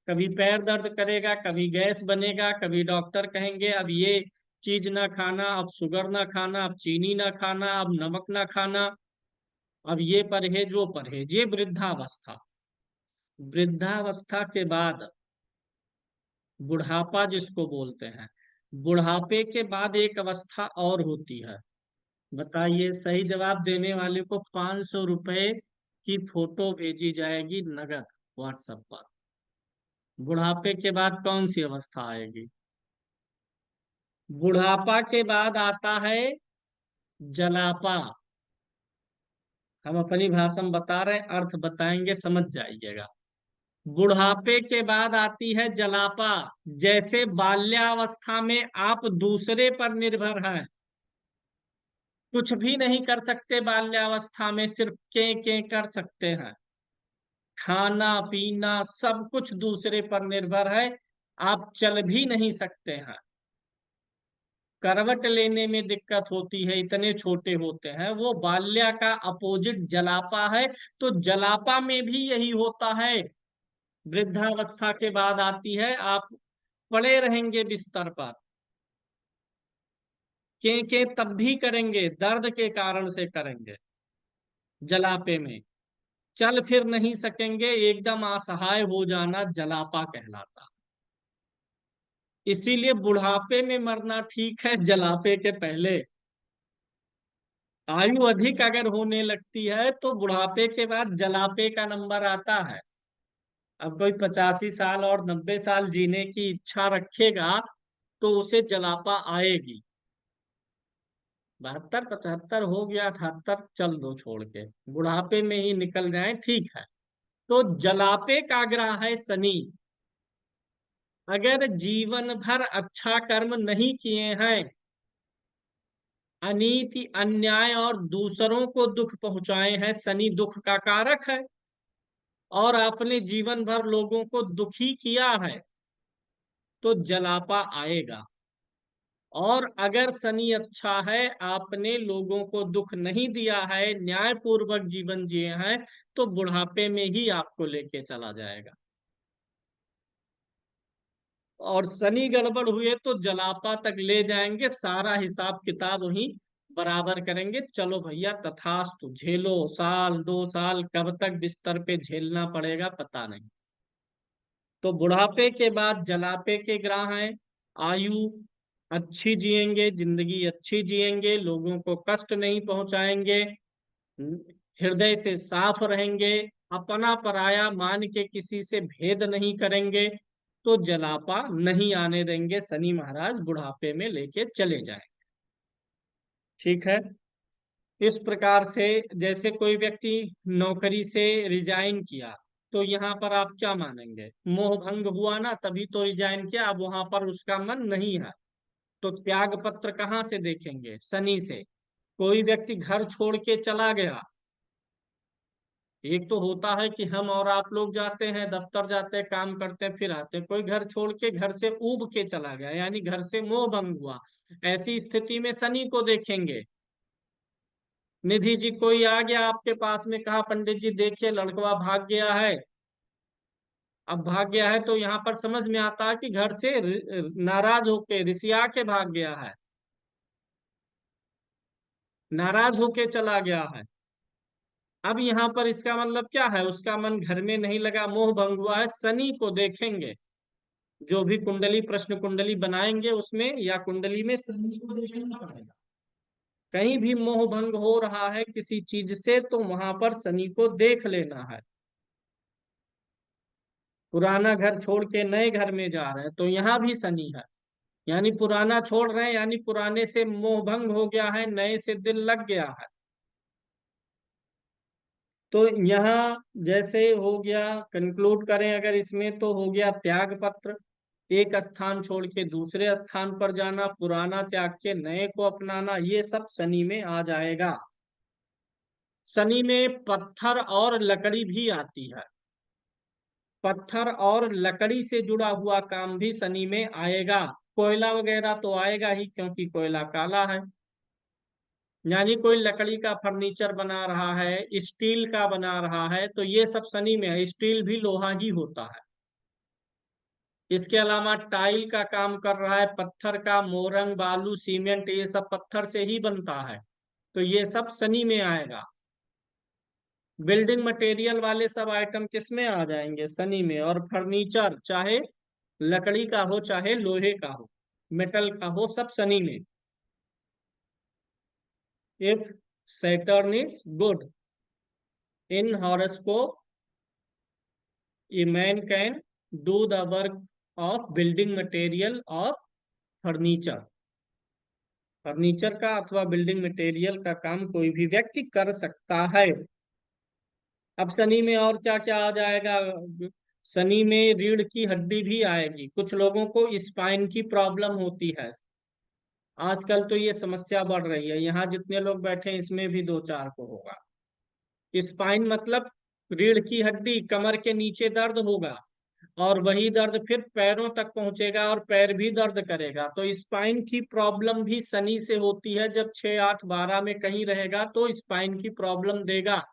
कभी पैर दर्द करेगा, कभी गैस बनेगा, कभी डॉक्टर कहेंगे अब ये चीज ना खाना, अब शुगर ना खाना, अब चीनी ना खाना, अब नमक ना खाना, अब ये परहेज वो परहेज। ये वृद्धावस्था। वृद्धावस्था के बाद बुढ़ापा जिसको बोलते हैं। बुढ़ापे के बाद एक अवस्था और होती है। बताइए, सही जवाब देने वाले को 500 रुपए की फोटो भेजी जाएगी नगद व्हाट्सएप पर। बुढ़ापे के बाद कौन सी अवस्था आएगी? बुढ़ापा के बाद आता है जलापा। हम अपनी भाषा में बता रहे हैं, अर्थ बताएंगे, समझ जाइएगा। बुढ़ापे के बाद आती है जलापा। जैसे बाल्यावस्था में आप दूसरे पर निर्भर हैं, कुछ भी नहीं कर सकते, बाल्यावस्था में सिर्फ के कर सकते हैं, खाना पीना सब कुछ दूसरे पर निर्भर है, आप चल भी नहीं सकते हैं। करवट लेने में दिक्कत होती है, इतने छोटे होते हैं। वो बाल्या का अपोजिट जलापा है। तो जलापा में भी यही होता है। वृद्धावस्था के बाद आती है, आप पड़े रहेंगे बिस्तर पर, के तब भी करेंगे, दर्द के कारण से करेंगे। जलापे में चल फिर नहीं सकेंगे, एकदम असहाय हो जाना जलापा कहलाता। इसीलिए बुढ़ापे में मरना ठीक है, जलापे के पहले। आयु अधिक अगर होने लगती है तो बुढ़ापे के बाद जलापे का नंबर आता है। अब कोई 85 साल और 90 साल जीने की इच्छा रखेगा तो उसे जलापा आएगी। 72 75 हो गया, 78 चल दो छोड़ के, बुढ़ापे में ही निकल जाए ठीक है। तो जलापे का ग्रह है शनि। अगर जीवन भर अच्छा कर्म नहीं किए हैं, अनीति अन्याय और दूसरों को दुख पहुंचाए हैं, शनि दुख का कारक है, और आपने जीवन भर लोगों को दुखी किया है, तो जलापा आएगा। और अगर शनि अच्छा है, आपने लोगों को दुख नहीं दिया है, न्याय पूर्वक जीवन जिए हैं, तो बुढ़ापे में ही आपको लेके चला जाएगा। और शनि गड़बड़ हुए तो जलापा तक ले जाएंगे, सारा हिसाब किताब वहीं बराबर करेंगे, चलो भैया तथास्तु, झेलो, साल 2 साल कब तक बिस्तर पे झेलना पड़ेगा पता नहीं। तो बुढ़ापे के बाद जलापे के ग्रह हैं। आयु अच्छी जिएंगे, जिंदगी अच्छी जिएंगे, लोगों को कष्ट नहीं पहुंचाएंगे, हृदय से साफ रहेंगे, अपना पराया मान के किसी से भेद नहीं करेंगे, तो जलापा नहीं आने देंगे, शनि महाराज बुढ़ापे में लेके चले जाए। ठीक है। इस प्रकार से जैसे कोई व्यक्ति नौकरी से रिजाइन किया, तो यहाँ पर आप क्या मानेंगे, मोह भंग हुआ ना, तभी तो रिजाइन किया, अब वहां पर उसका मन नहीं है, तो त्याग पत्र कहाँ से देखेंगे, शनि से। कोई व्यक्ति घर छोड़ के चला गया, एक तो होता है कि हम और आप लोग जाते हैं, दफ्तर जाते हैं, काम करते हैं, फिर आते हैं, कोई घर छोड़ के घर से ऊब के चला गया, यानी घर से मोह भंग हुआ। ऐसी स्थिति में शनि को देखेंगे। निधि जी कोई आ गया आपके पास में, कहा पंडित जी देखिए लड़कवा भाग गया है। अब भाग गया है तो यहाँ पर समझ में आता है कि घर से नाराज होके रिसिया के भाग गया है, नाराज होके चला गया है। अब यहाँ पर इसका मतलब क्या है, उसका मन घर में नहीं लगा, मोह भंग हुआ है, शनि को देखेंगे। जो भी कुंडली प्रश्न कुंडली बनाएंगे उसमें या कुंडली में शनि को देखना पड़ेगा। कहीं भी मोह भंग हो रहा है किसी चीज से, तो वहां पर शनि को देख लेना है। पुराना घर छोड़ के नए घर में जा रहे हैं, तो यहाँ भी शनि है, यानी पुराना छोड़ रहे हैं, यानी पुराने से मोह भंग हो गया है, नए से दिल लग गया है। तो यहाँ जैसे हो गया, कंक्लूड करें अगर इसमें, तो हो गया त्याग पत्र, एक स्थान छोड़ के दूसरे स्थान पर जाना, पुराना त्याग के नए को अपनाना, ये सब शनि में आ जाएगा। शनि में पत्थर और लकड़ी भी आती है, पत्थर और लकड़ी से जुड़ा हुआ काम भी शनि में आएगा। कोयला वगैरह तो आएगा ही, क्योंकि कोयला काला है। यानी कोई लकड़ी का फर्नीचर बना रहा है, स्टील का बना रहा है, तो ये सब शनि में है, स्टील भी लोहा ही होता है। इसके अलावा टाइल का काम कर रहा है, पत्थर का, मोरंग बालू सीमेंट, ये सब पत्थर से ही बनता है, तो ये सब शनि में आएगा। बिल्डिंग मटेरियल वाले सब आइटम किस में आ जाएंगे, शनि में। और फर्नीचर चाहे लकड़ी का हो चाहे लोहे का हो, मेटल का हो, सब शनि में। If Saturn is good in horoscope, a man can do the work of building material और फर्नीचर। फर्नीचर का अथवा बिल्डिंग मटेरियल का काम कोई भी व्यक्ति कर सकता है। अब शनि में और क्या क्या आ जाएगा, शनि में रीढ़ की हड्डी भी आएगी, कुछ लोगों को स्पाइन की प्रॉब्लम होती है। आजकल तो ये समस्या बढ़ रही है, यहाँ जितने लोग बैठे हैं इसमें भी 2-4 को होगा। स्पाइन मतलब रीढ़ की हड्डी, कमर के नीचे दर्द होगा, और वही दर्द फिर पैरों तक पहुंचेगा और पैर भी दर्द करेगा। तो स्पाइन की प्रॉब्लम भी शनि से होती है, जब 6, 8, 12 में कहीं रहेगा तो स्पाइन की प्रॉब्लम देगा।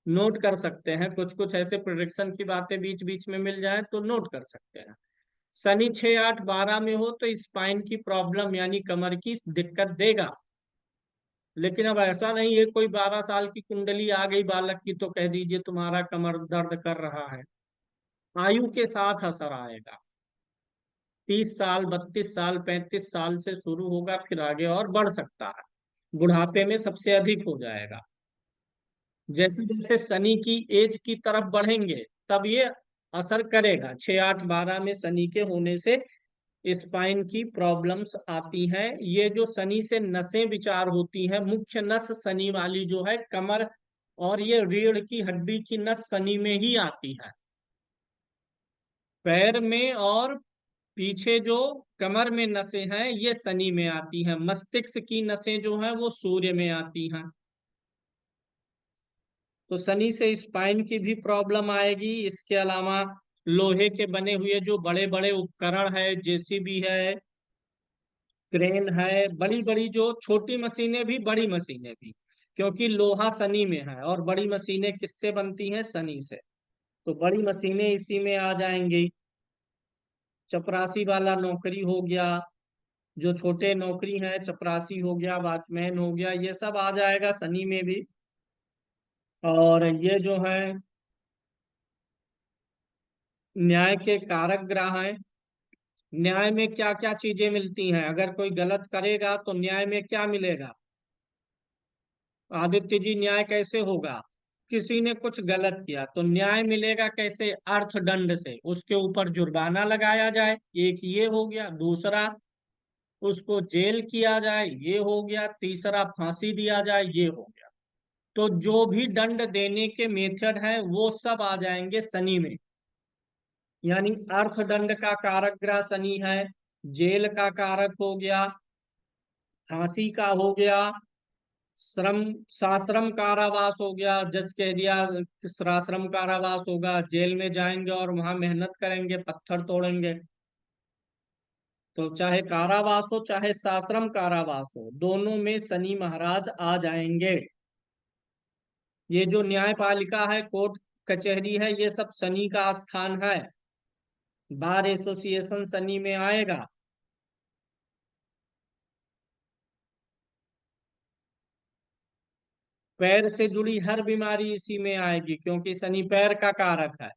नोट कर सकते हैं, कुछ कुछ ऐसे प्रोडिक्शन की बातें बीच बीच में मिल जाए तो नोट कर सकते हैं। शनि 6, 8, 12 में हो तो स्पाइन की प्रॉब्लम यानी कमर की दिक्कत देगा। लेकिन अब ऐसा नहीं है कोई 12 साल की कुंडली आ गई बालक की तो कह दीजिए तुम्हारा कमर दर्द कर रहा है। आयु के साथ असर आएगा, 30 साल, 32 साल, 35 साल से शुरू होगा, फिर आगे और बढ़ सकता है, बुढ़ापे में सबसे अधिक हो जाएगा। जैसे जैसे शनि की एज की तरफ बढ़ेंगे तब ये असर करेगा। 6, 8, 12 में शनि के होने से स्पाइन की प्रॉब्लम्स आती हैं। ये जो शनि से नसें विचार होती हैं, मुख्य नस शनि वाली जो है कमर, और ये रीढ़ की हड्डी की नस शनि में ही आती है। पैर में और पीछे जो कमर में नसें हैं ये शनि में आती हैं। मस्तिष्क की नसें जो हैं वो सूर्य में आती हैं। तो शनि से स्पाइन की भी प्रॉब्लम आएगी। इसके अलावा लोहे के बने हुए जो बड़े बड़े उपकरण है, जेसीबी है, क्रेन है, बड़ी बड़ी जो छोटी मशीनें भी बड़ी मशीनें भी, क्योंकि लोहा शनि में है और बड़ी मशीनें किससे बनती हैं, शनि से, तो बड़ी मशीनें इसी में आ जाएंगी। चपरासी वाला नौकरी हो गया, जो छोटे नौकरी हैं, चपरासी हो गया, वॉचमैन हो गया, ये सब आ जाएगा शनि में भी। और ये जो है न्याय के कारक ग्रह हैं। न्याय में क्या क्या चीजें मिलती हैं? अगर कोई गलत करेगा तो न्याय में क्या मिलेगा? आदित्य जी, न्याय कैसे होगा? किसी ने कुछ गलत किया तो न्याय मिलेगा कैसे? अर्थदंड से, उसके ऊपर जुर्माना लगाया जाए, एक ये हो गया। दूसरा, उसको जेल किया जाए, ये हो गया। तीसरा, फांसी दिया जाए, ये हो गया। तो जो भी दंड देने के मेथड है वो सब आ जाएंगे शनि में। यानी अर्थदंड का कारक ग्रह शनि है, जेल का कारक हो गया, फांसी का हो गया, श्रम साश्रम कारावास हो गया। जज कह दिया कि सश्रम कारावास होगा, जेल में जाएंगे और वहां मेहनत करेंगे, पत्थर तोड़ेंगे। तो चाहे कारावास हो चाहे साश्रम कारावास हो, दोनों में शनि महाराज आ जाएंगे। ये जो न्यायपालिका है, कोर्ट कचहरी है, ये सब शनि का स्थान है। बार एसोसिएशन शनि में आएगा। पैर से जुड़ी हर बीमारी इसी में आएगी, क्योंकि शनि पैर का कारक है।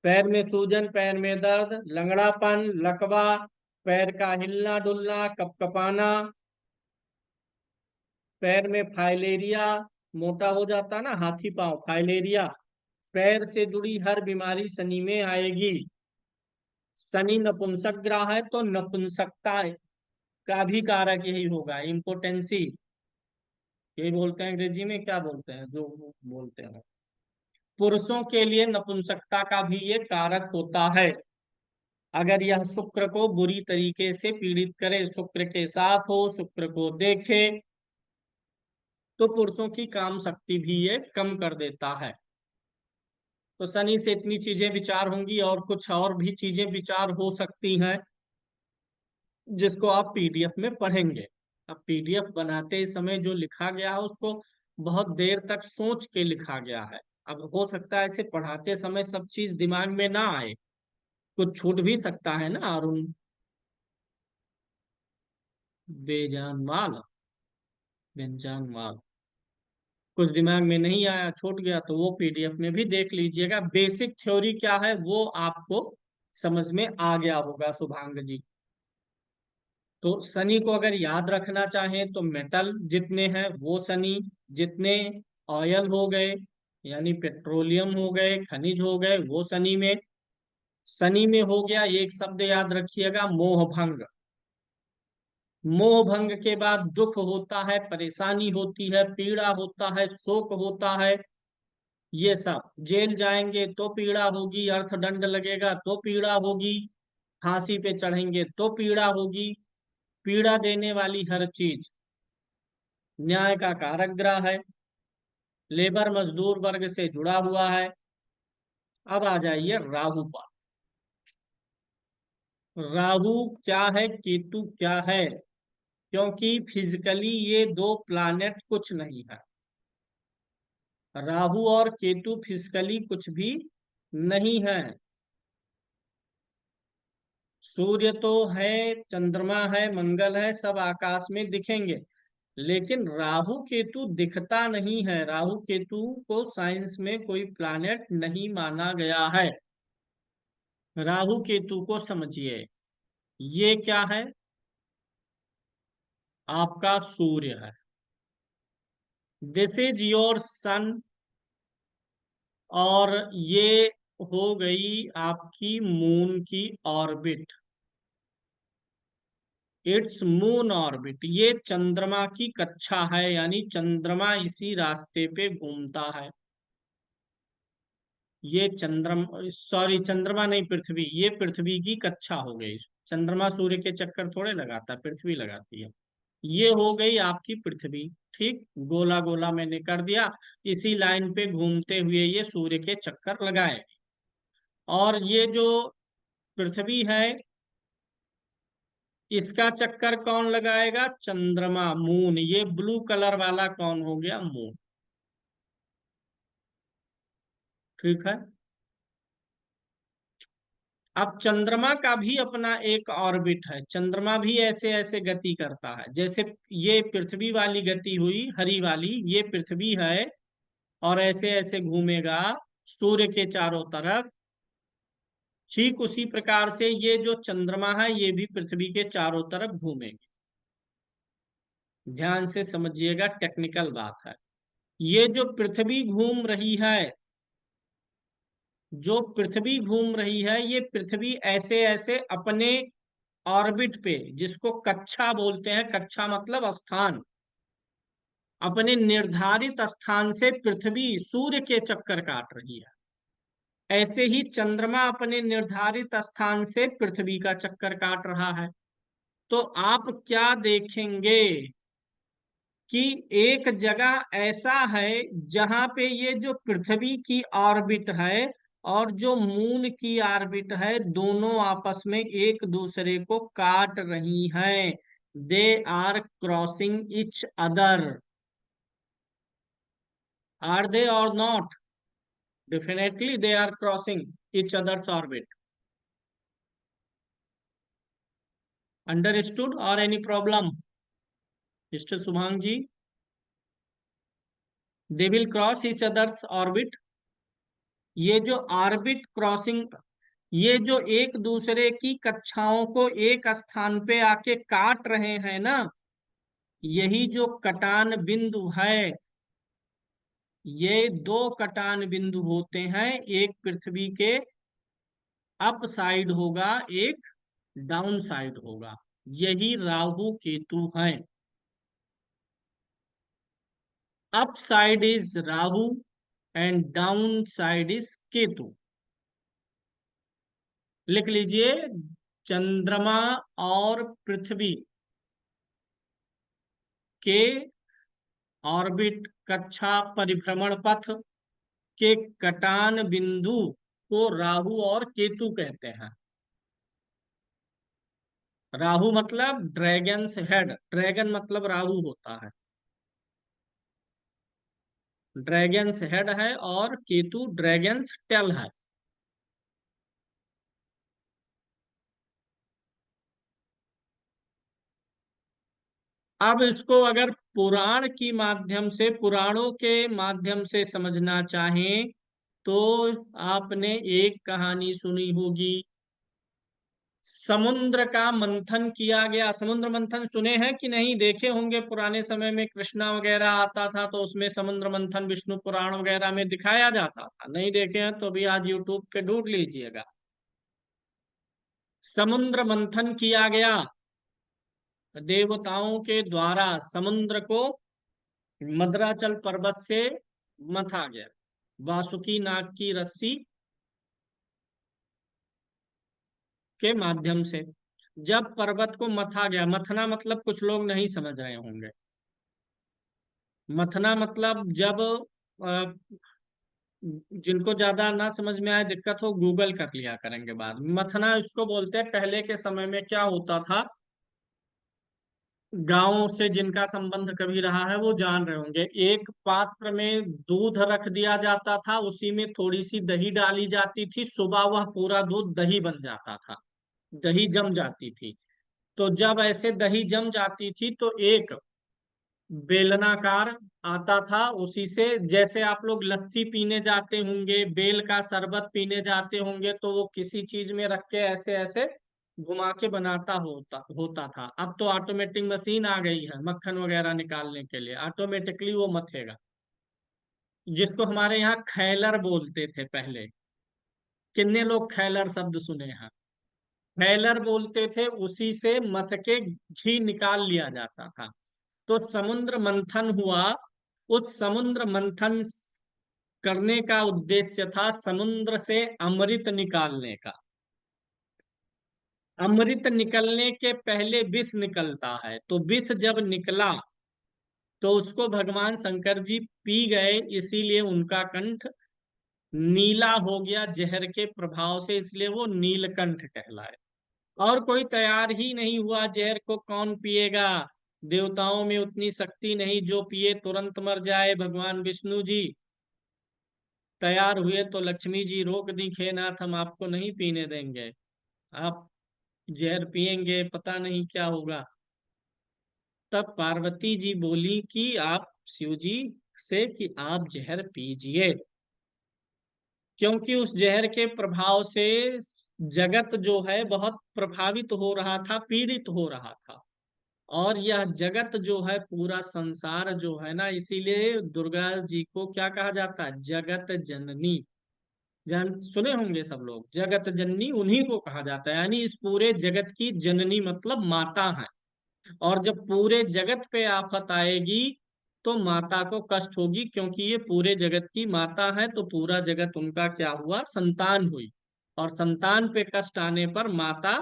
पैर में सूजन, पैर में दर्द, लंगड़ापन, लकवा, पैर का हिलना डुलना, कपकपाना, पैर में फाइलेरिया, मोटा हो जाता ना हाथी पांव, फाइलेरिया। पैर से जुड़ी हर बीमारी शनि में आएगी। शनि नपुंसक ग्रह है तो नपुंसकता का भी कारक यही होगा, इम्पोटेंसी। यही बोलते हैं अंग्रेजी में, क्या बोलते हैं जो वो बोलते हैं। पुरुषों के लिए नपुंसकता का भी ये कारक होता है। अगर यह शुक्र को बुरी तरीके से पीड़ित करे, शुक्र के साथ हो, शुक्र को देखे, तो पुरुषों की काम शक्ति भी ये कम कर देता है। तो शनि से इतनी चीजें विचार होंगी, और कुछ और भी चीजें विचार हो सकती हैं जिसको आप पीडीएफ में पढ़ेंगे। अब पीडीएफ बनाते समय जो लिखा गया है उसको बहुत देर तक सोच के लिखा गया है। अब हो सकता है ऐसे पढ़ाते समय सब चीज दिमाग में ना आए, कुछ छूट भी सकता है ना अरुण। बेजान माल, बेजान माल, कुछ दिमाग में नहीं आया, छूट गया, तो वो पीडीएफ में भी देख लीजिएगा। बेसिक थ्योरी क्या है वो आपको समझ में आ गया होगा शुभांग जी। तो शनि को अगर याद रखना चाहें तो मेटल जितने हैं वो शनि, जितने ऑयल हो गए यानी पेट्रोलियम हो गए, खनिज हो गए, वो शनि में। शनि में हो गया, एक शब्द याद रखिएगा, मोह भंग। मोह भंग के बाद दुख होता है, परेशानी होती है, पीड़ा होता है, शोक होता है। ये सब, जेल जाएंगे तो पीड़ा होगी, अर्थदंड लगेगा तो पीड़ा होगी, फांसी पे चढ़ेंगे तो पीड़ा होगी। पीड़ा देने वाली हर चीज न्याय का कारक ग्रह है, लेबर मजदूर वर्ग से जुड़ा हुआ है। अब आ जाइए राहु पर। राहु क्या है, केतु क्या है? क्योंकि फिजिकली ये दो प्लैनेट कुछ नहीं है। राहु और केतु फिजिकली कुछ भी नहीं है। सूर्य तो है, चंद्रमा है, मंगल है, सब आकाश में दिखेंगे, लेकिन राहु केतु दिखता नहीं है। राहु केतु को साइंस में कोई प्लैनेट नहीं माना गया है। राहु केतु को समझिए, ये क्या है? आपका सूर्य है। This is your son. और ये हो गई आपकी मून की ऑर्बिट। इट्स मून ऑर्बिट, ये चंद्रमा की कक्षा है, यानी चंद्रमा इसी रास्ते पे घूमता है। ये चंद्रमा, सॉरी चंद्रमा नहीं, पृथ्वी, ये पृथ्वी की कक्षा हो गई। चंद्रमा सूर्य के चक्कर थोड़े लगाता, पृथ्वी लगाती है। ये हो गई आपकी पृथ्वी। ठीक, गोला गोला मैंने कर दिया। इसी लाइन पे घूमते हुए ये सूर्य के चक्कर लगाए। और ये जो पृथ्वी है, इसका चक्कर कौन लगाएगा? चंद्रमा, मून। ये ब्लू कलर वाला कौन हो गया? मून। ठीक है। अब चंद्रमा का भी अपना एक ऑर्बिट है, चंद्रमा भी ऐसे ऐसे गति करता है, जैसे ये पृथ्वी वाली गति हुई हरी वाली, ये पृथ्वी है और ऐसे ऐसे घूमेगा सूर्य के चारों तरफ। ठीक उसी प्रकार से ये जो चंद्रमा है ये भी पृथ्वी के चारों तरफ घूमेंगे। ध्यान से समझिएगा, टेक्निकल बात है। ये जो पृथ्वी घूम रही है, जो पृथ्वी घूम रही है, ये पृथ्वी ऐसे ऐसे अपने ऑर्बिट पे, जिसको कक्षा बोलते हैं, कक्षा मतलब स्थान, अपने निर्धारित स्थान से पृथ्वी सूर्य के चक्कर काट रही है। ऐसे ही चंद्रमा अपने निर्धारित स्थान से पृथ्वी का चक्कर काट रहा है। तो आप क्या देखेंगे कि एक जगह ऐसा है जहां पे ये जो पृथ्वी की ऑर्बिट है और जो मून की ऑर्बिट है, दोनों आपस में एक दूसरे को काट रही हैं। They are crossing each other. Are they or not? Definitely they are crossing each others orbit. Understood or any problem mister Shubhang ji? They will cross each others orbit. ये जो ऑर्बिट क्रॉसिंग, ये जो एक दूसरे की कक्षाओं को एक स्थान पे आके काट रहे हैं ना, यही जो कटान बिंदु है, ये दो कटान बिंदु होते हैं। एक पृथ्वी के अप साइड होगा, एक डाउन साइड होगा। यही राहु केतु है। Up side is Rahu and down side is Ketu. लिख लीजिए, चंद्रमा और पृथ्वी के ऑर्बिट, कक्षा, परिभ्रमण पथ के कटान बिंदु को राहु और केतु कहते हैं। राहु मतलब ड्रैगन्स हेड, ड्रैगन मतलब राहु होता है, ड्रैगन्स हेड है, और केतु ड्रैगन्स टेल है। अब इसको अगर पुराण की माध्यम से, पुराणों के माध्यम से समझना चाहें तो आपने एक कहानी सुनी होगी, समुद्र का मंथन किया गया। समुद्र मंथन सुने हैं कि नहीं? देखे होंगे, पुराने समय में कृष्णा वगैरह आता था तो उसमें समुद्र मंथन विष्णु पुराण वगैरह में दिखाया जाता था। नहीं देखे हैं तो भी आज यूट्यूब पे ढूंढ लीजिएगा। समुद्र मंथन किया गया, देवताओं के द्वारा समुद्र को मद्राचल पर्वत से मथा गया, वासुकी नाग की रस्सी के माध्यम से। जब पर्वत को मथा गया, मथना मतलब कुछ लोग नहीं समझ रहे होंगे। मथना मतलब जब अ, जिनको ज्यादा ना समझ में आए, दिक्कत हो, गूगल कर लिया करेंगे बाद में। मथना इसको बोलते हैं। पहले के समय में क्या होता था, गांव से जिनका संबंध कभी रहा है वो जान रहे होंगे, एक पात्र में दूध रख दिया जाता था, उसी में थोड़ी सी दही डाली जाती थी, सुबह वह पूरा दूध दही बन जाता था, दही जम जाती थी। तो जब ऐसे दही जम जाती थी तो एक बेलनाकार आता था, उसी से, जैसे आप लोग लस्सी पीने जाते होंगे, बेल का शरबत पीने जाते होंगे, तो वो किसी चीज में रख के ऐसे ऐसे घुमा के बनाता होता होता था। अब तो ऑटोमेटिक मशीन आ गई है मक्खन वगैरह निकालने के लिए, ऑटोमेटिकली वो मथेगा, जिसको हमारे यहाँ खैलर बोलते थे पहले। कितने लोग खैलर शब्द सुने हैं? खैलर बोलते थे, उसी से मथ के घी निकाल लिया जाता था। तो समुद्र मंथन हुआ। उस समुद्र मंथन करने का उद्देश्य था समुद्र से अमृत निकालने का। अमृत निकलने के पहले विष निकलता है, तो विष जब निकला तो उसको भगवान शंकर जी पी गए, इसीलिए उनका कंठ नीला हो गया जहर के प्रभाव से, इसलिए वो नीलकंठ कहलाए। और कोई तैयार ही नहीं हुआ, जहर को कौन पिएगा? देवताओं में उतनी शक्ति नहीं, जो पिए तुरंत मर जाए। भगवान विष्णु जी तैयार हुए तो लक्ष्मी जी रोक दी, खे नाथ हम आपको नहीं पीने देंगे। आप जहर पिएंगे पता नहीं क्या होगा। तब पार्वती जी बोली कि आप शिव जी से कि आप जहर पीजिए, क्योंकि उस जहर के प्रभाव से जगत जो है बहुत प्रभावित हो रहा था, पीड़ित हो रहा था। और यह जगत जो है, पूरा संसार जो है ना, इसीलिए दुर्गा जी को क्या कहा जाता है, जगत जननी। जान सुने होंगे सब लोग, जगत जननी उन्हीं को कहा जाता है, यानी इस पूरे जगत की जननी मतलब माता है। और जब पूरे जगत पे आफत आएगी तो माता को कष्ट होगी, क्योंकि ये पूरे जगत की माता है, तो पूरा जगत उनका क्या हुआ, संतान हुई। और संतान पे कष्ट आने पर माता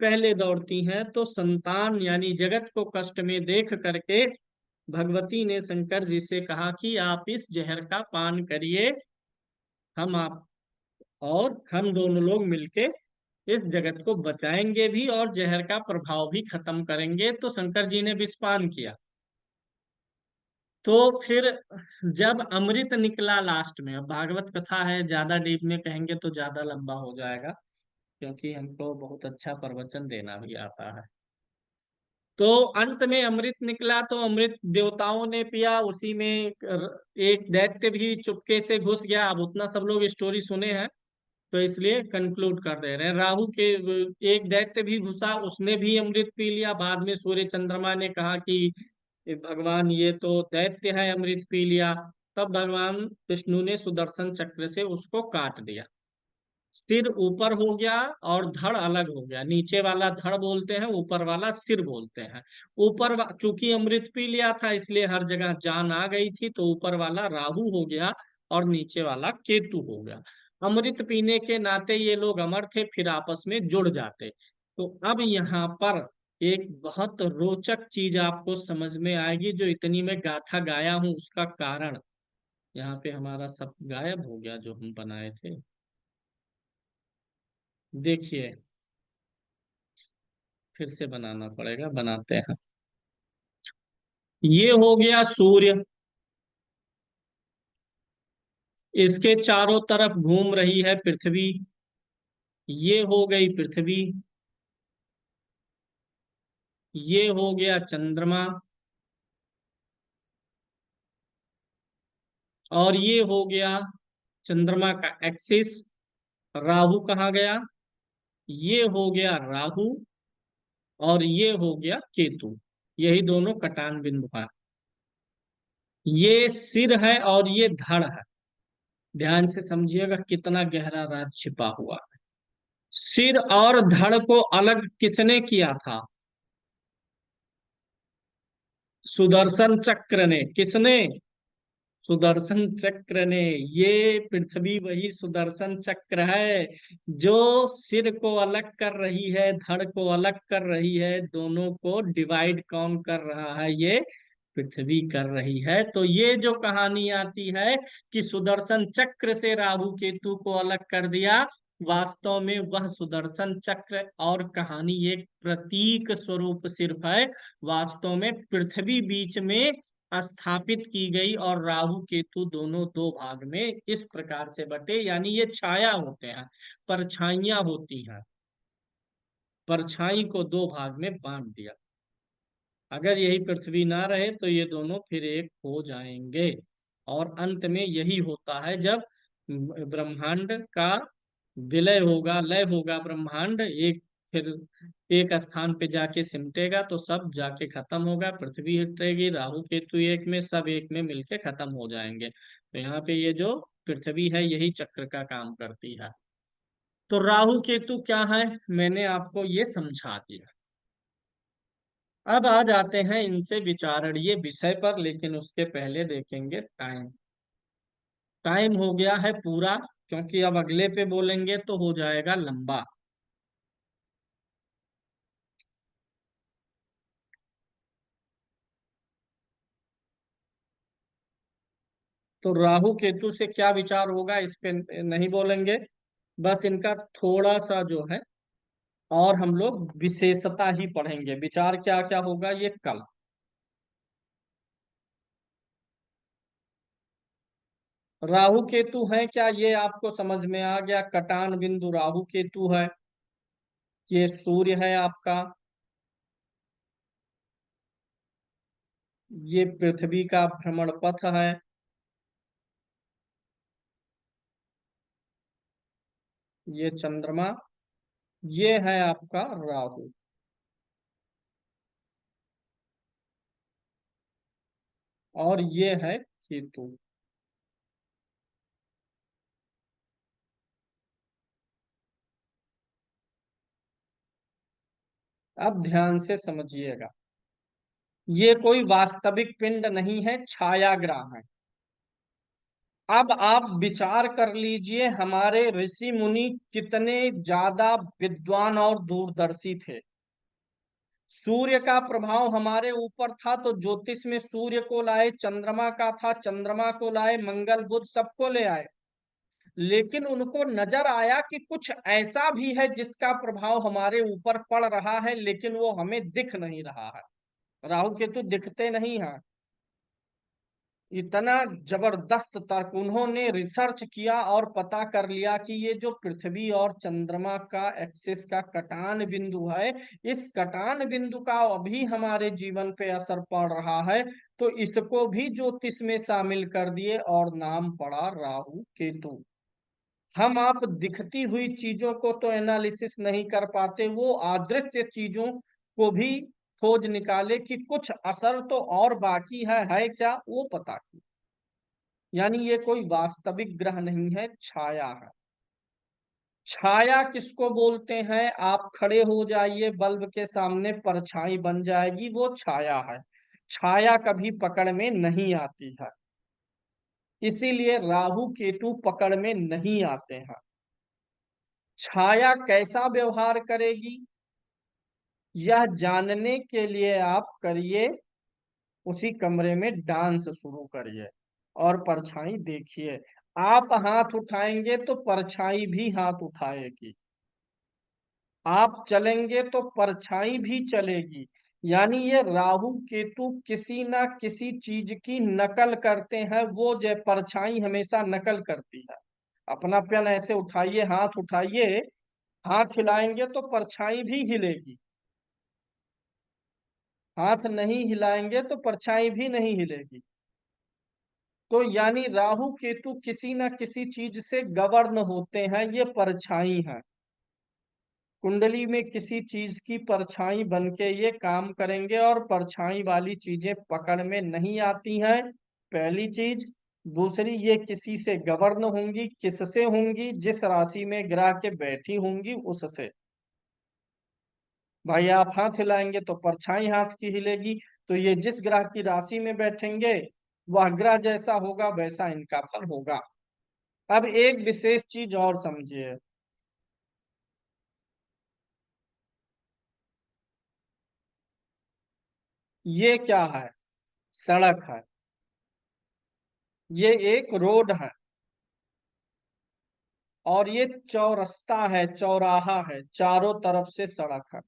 पहले दौड़ती हैं। तो संतान यानी जगत को कष्ट में देख करके भगवती ने शंकर जी से कहा कि आप इस जहर का पान करिए, हम आप और हम दोनों लोग मिलके इस जगत को बचाएंगे भी और जहर का प्रभाव भी खत्म करेंगे। तो शंकर जी ने विषपान किया। तो फिर जब अमृत निकला लास्ट में, अब भागवत कथा है, ज्यादा डीप में कहेंगे तो ज्यादा लंबा हो जाएगा, क्योंकि हमको बहुत अच्छा प्रवचन देना भी आता है। तो अंत में अमृत निकला, तो अमृत देवताओं ने पिया, उसी में एक दैत्य भी चुपके से घुस गया। अब उतना सब लोग स्टोरी सुने हैं, तो इसलिए कंक्लूड कर दे रहे हैं। राहु के एक दैत्य भी घुसा, उसने भी अमृत पी लिया। बाद में सूर्य चंद्रमा ने कहा कि भगवान ये तो दैत्य है, अमृत पी लिया। तब भगवान विष्णु ने सुदर्शन चक्र से उसको काट दिया। सिर ऊपर हो गया और धड़ अलग हो गया। नीचे वाला धड़ बोलते हैं, ऊपर वाला सिर बोलते हैं। चूंकि अमृत पी लिया था इसलिए हर जगह जान आ गई थी, तो ऊपर वाला राहु हो गया और नीचे वाला केतु हो गया। अमृत पीने के नाते ये लोग अमर थे, फिर आपस में जुड़ जाते। तो अब यहाँ पर एक बहुत रोचक चीज आपको समझ में आएगी, जो इतनी मैं गाथा गाया हूं उसका कारण। यहाँ पे हमारा सब गायब हो गया जो हम बनाए थे। देखिए, फिर से बनाना पड़ेगा, बनाते हैं। ये हो गया सूर्य, इसके चारों तरफ घूम रही है पृथ्वी। ये हो गई पृथ्वी। ये हो गया चंद्रमा। और ये हो गया चंद्रमा का एक्सिस। राहु कहाँ गया, ये हो गया राहु। और ये हो गया केतु। यही दोनों कटान बिंदु हैं। ये सिर है और ये धड़ है। ध्यान से समझिएगा कितना गहरा राज छिपा हुआ है। सिर और धड़ को अलग किसने किया था, सुदर्शन चक्र ने। किसने, सुदर्शन चक्र ने। ये पृथ्वी वही सुदर्शन चक्र है, जो सिर को अलग कर रही है, धड़ को अलग कर रही है, दोनों को डिवाइड कौन कर रहा है, ये पृथ्वी कर रही है। तो ये जो कहानी आती है कि सुदर्शन चक्र से राहु केतु को अलग कर दिया, वास्तव में वह सुदर्शन चक्र और कहानी एक प्रतीक स्वरूप सिर्फ है। वास्तव में पृथ्वी बीच में स्थापित की गई, और राहु केतु दोनों दो भाग में इस प्रकार से बटे, यानी ये छाया होते हैं, परछाइयां होती हैं। परछाई को दो भाग में बांट दिया। अगर यही पृथ्वी ना रहे तो ये दोनों फिर एक हो जाएंगे। और अंत में यही होता है, जब ब्रह्मांड का विलय होगा, लय होगा, ब्रह्मांड एक फिर एक स्थान पे जाके सिमटेगा, तो सब जाके खत्म होगा, पृथ्वी हटेगी, राहु केतु एक में, सब एक में मिलके खत्म हो जाएंगे। तो यहाँ पे ये जो पृथ्वी है यही चक्र का काम करती है। तो राहु केतु क्या है, मैंने आपको ये समझा दिया। अब आ जाते हैं इनसे विचारणीय विषय पर, लेकिन उसके पहले देखेंगे टाइम। टाइम हो गया है पूरा, क्योंकि अब अगले पे बोलेंगे तो हो जाएगा लंबा। तो राहु केतु से क्या विचार होगा इस पे नहीं बोलेंगे, बस इनका थोड़ा सा जो है और हम लोग विशेषता ही पढ़ेंगे। विचार क्या क्या होगा ये कल। राहु केतु है क्या, ये आपको समझ में आ गया, कटान बिंदु राहु केतु है। ये सूर्य है आपका, ये पृथ्वी का भ्रमण पथ है, ये चंद्रमा, ये है आपका राहु, और ये है केतु। अब ध्यान से समझिएगा, ये कोई वास्तविक पिंड नहीं है, छाया ग्रह है। अब आप विचार कर लीजिए, हमारे ऋषि मुनि कितने ज्यादा विद्वान और दूरदर्शी थे। सूर्य का प्रभाव हमारे ऊपर था तो ज्योतिष में सूर्य को लाए, चंद्रमा का था, चंद्रमा को लाए, मंगल बुध सबको ले आए। लेकिन उनको नजर आया कि कुछ ऐसा भी है जिसका प्रभाव हमारे ऊपर पड़ रहा है, लेकिन वो हमें दिख नहीं रहा है। राहु केतु दिखते नहीं है। इतना जबरदस्त तर्क, उन्होंने रिसर्च किया और पता कर लिया कि ये जो पृथ्वी और चंद्रमा का एक्सिस का कटान बिंदु है, इस कटान बिंदु का अभी हमारे जीवन पे असर पड़ रहा है। तो इसको भी ज्योतिष में शामिल कर दिए और नाम पड़ा राहु केतु। हम आप दिखती हुई चीजों को तो एनालिसिस नहीं कर पाते, वो अदृश्य चीजों को भी खोज निकाले कि कुछ असर तो और बाकी है क्या, वो पता की। यानी ये कोई वास्तविक ग्रह नहीं है, छाया है। छाया किसको बोलते हैं? आप खड़े हो जाइए बल्ब के सामने, परछाई बन जाएगी, वो छाया है। छाया कभी पकड़ में नहीं आती है, इसीलिए राहु केतु पकड़ में नहीं आते हैं। छाया कैसा व्यवहार करेगी, यह जानने के लिए आप करिए, उसी कमरे में डांस शुरू करिए और परछाई देखिए। आप हाथ उठाएंगे तो परछाई भी हाथ उठाएगी, आप चलेंगे तो परछाई भी चलेगी। यानी ये राहु केतु किसी ना किसी चीज की नकल करते हैं, वो जो परछाई हमेशा नकल करती है। अपना पेन ऐसे उठाइए, हाथ उठाइए, हाथ हिलाएंगे तो परछाई भी हिलेगी, हाथ नहीं हिलाएंगे तो परछाई भी नहीं हिलेगी। तो यानी राहु केतु किसी न किसी चीज से गवर्न होते हैं, ये परछाई है। कुंडली में किसी चीज की परछाई बन के ये काम करेंगे और परछाई वाली चीजें पकड़ में नहीं आती हैं, पहली चीज। दूसरी, ये किसी से गवर्न होंगी, किससे होंगी? जिस राशि में ग्रह के बैठी होंगी उससे। भाई आप हाथ हिलाएंगे तो परछाई हाथ की हिलेगी, तो ये जिस ग्रह की राशि में बैठेंगे वह ग्रह जैसा होगा वैसा इनका फल होगा। अब एक विशेष चीज और समझिए, ये क्या है? सड़क है, ये एक रोड है, और ये चौरस्ता है, चौराहा है, चारों तरफ से सड़क है।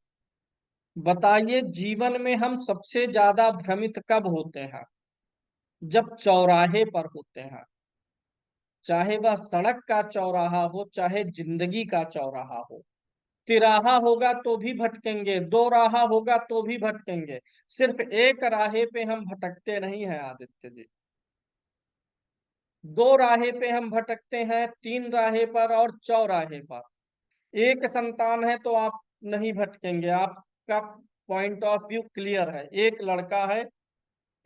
बताइए, जीवन में हम सबसे ज्यादा भ्रमित कब होते हैं? जब चौराहे पर होते हैं। चाहे वह सड़क का चौराहा हो, चाहे जिंदगी का चौराहा हो। तिराहा होगा तो भी भटकेंगे, दो राहा होगा तो भी भटकेंगे, सिर्फ एक राहे पे हम भटकते नहीं हैं आदित्य जी। दो राहे पे हम भटकते हैं, तीन राहे पर और चौराहे पर। एक संतान है तो आप नहीं भटकेंगे, आपका पॉइंट ऑफ व्यू क्लियर है। एक लड़का है,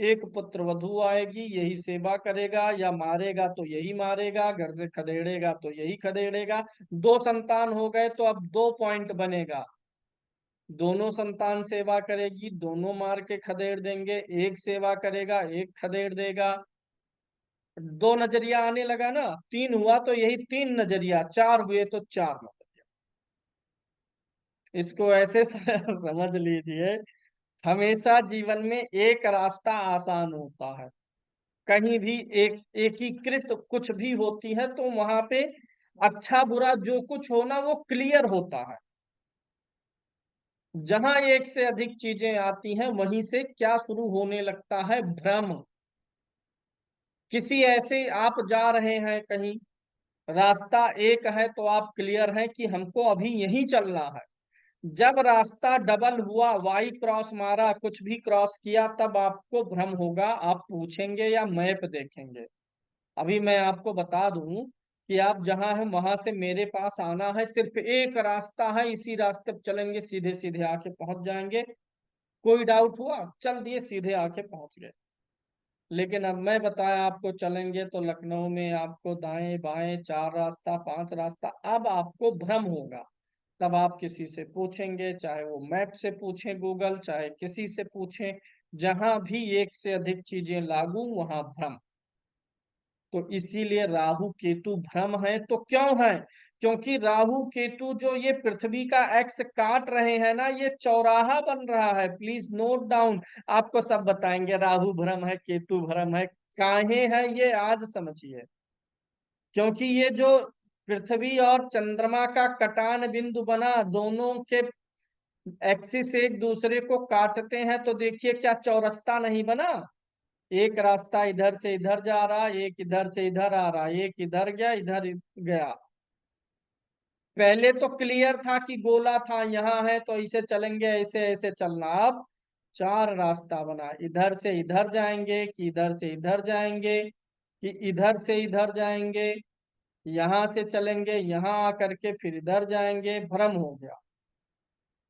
एक पुत्र वधू आएगी, यही सेवा करेगा, या मारेगा तो यही मारेगा, घर से खदेड़ेगा तो यही खदेड़ेगा। दो संतान हो गए तो अब दो पॉइंट बनेगा, दोनों संतान सेवा करेगी, दोनों मार के खदेड़ देंगे, एक सेवा करेगा एक खदेड़ देगा। दो नजरिया आने लगा ना, तीन हुआ तो यही तीन नजरिया, चार हुए तो चार नजरिया। इसको ऐसे समझ लीजिए, हमेशा जीवन में एक रास्ता आसान होता है। कहीं भी एक एकीकृत कुछ भी होती है तो वहां पे अच्छा बुरा जो कुछ होना वो क्लियर होता है। जहां एक से अधिक चीजें आती हैं वहीं से क्या शुरू होने लगता है? भ्रम। किसी ऐसे आप जा रहे हैं कहीं, रास्ता एक है तो आप क्लियर है कि हमको अभी यहीं चलना है, जब रास्ता डबल हुआ, वाई क्रॉस मारा, कुछ भी क्रॉस किया, तब आपको भ्रम होगा। आप पूछेंगे या मैप देखेंगे। अभी मैं आपको बता दूं कि आप जहां हैं वहां से मेरे पास आना है, सिर्फ एक रास्ता है, इसी रास्ते पे चलेंगे, सीधे सीधे आके पहुंच जाएंगे। कोई डाउट हुआ, चल दिए, सीधे आके पहुंच गए। लेकिन अब मैं बताया आपको, चलेंगे तो लखनऊ में आपको दाएं बाएं 4 रास्ता 5 रास्ता, अब आपको भ्रम होगा। तब आप किसी से पूछेंगे, चाहे वो मैप से पूछें, गूगल, चाहे किसी से पूछें, जहां भी एक से अधिक चीजें लागू, वहां भ्रम। तो इसीलिए राहु केतु भ्रम है। तो क्यों है? क्योंकि राहु केतु जो ये पृथ्वी का एक्स काट रहे हैं ना, ये चौराहा बन रहा है। Please note down. आपको सब बताएंगे, राहु भ्रम है, केतु भ्रम है, काहे है ये आज समझिए। क्योंकि ये जो पृथ्वी और चंद्रमा का कटान बिंदु बना, दोनों के एक्सिस एक दूसरे को काटते हैं, तो देखिए क्या चौरस्ता नहीं बना। एक रास्ता इधर से इधर जा रहा, एक इधर से इधर आ रहा, एक इधर गया, इधर गया। पहले तो क्लियर था कि गोला था, यहाँ है तो इसे चलेंगे, ऐसे ऐसे चलना। अब 4 रास्ता बना, इधर से इधर जाएंगे कि इधर से इधर जाएंगे कि इधर से इधर जाएंगे, यहाँ से चलेंगे, यहाँ आकर के फिर इधर जाएंगे, भ्रम हो गया।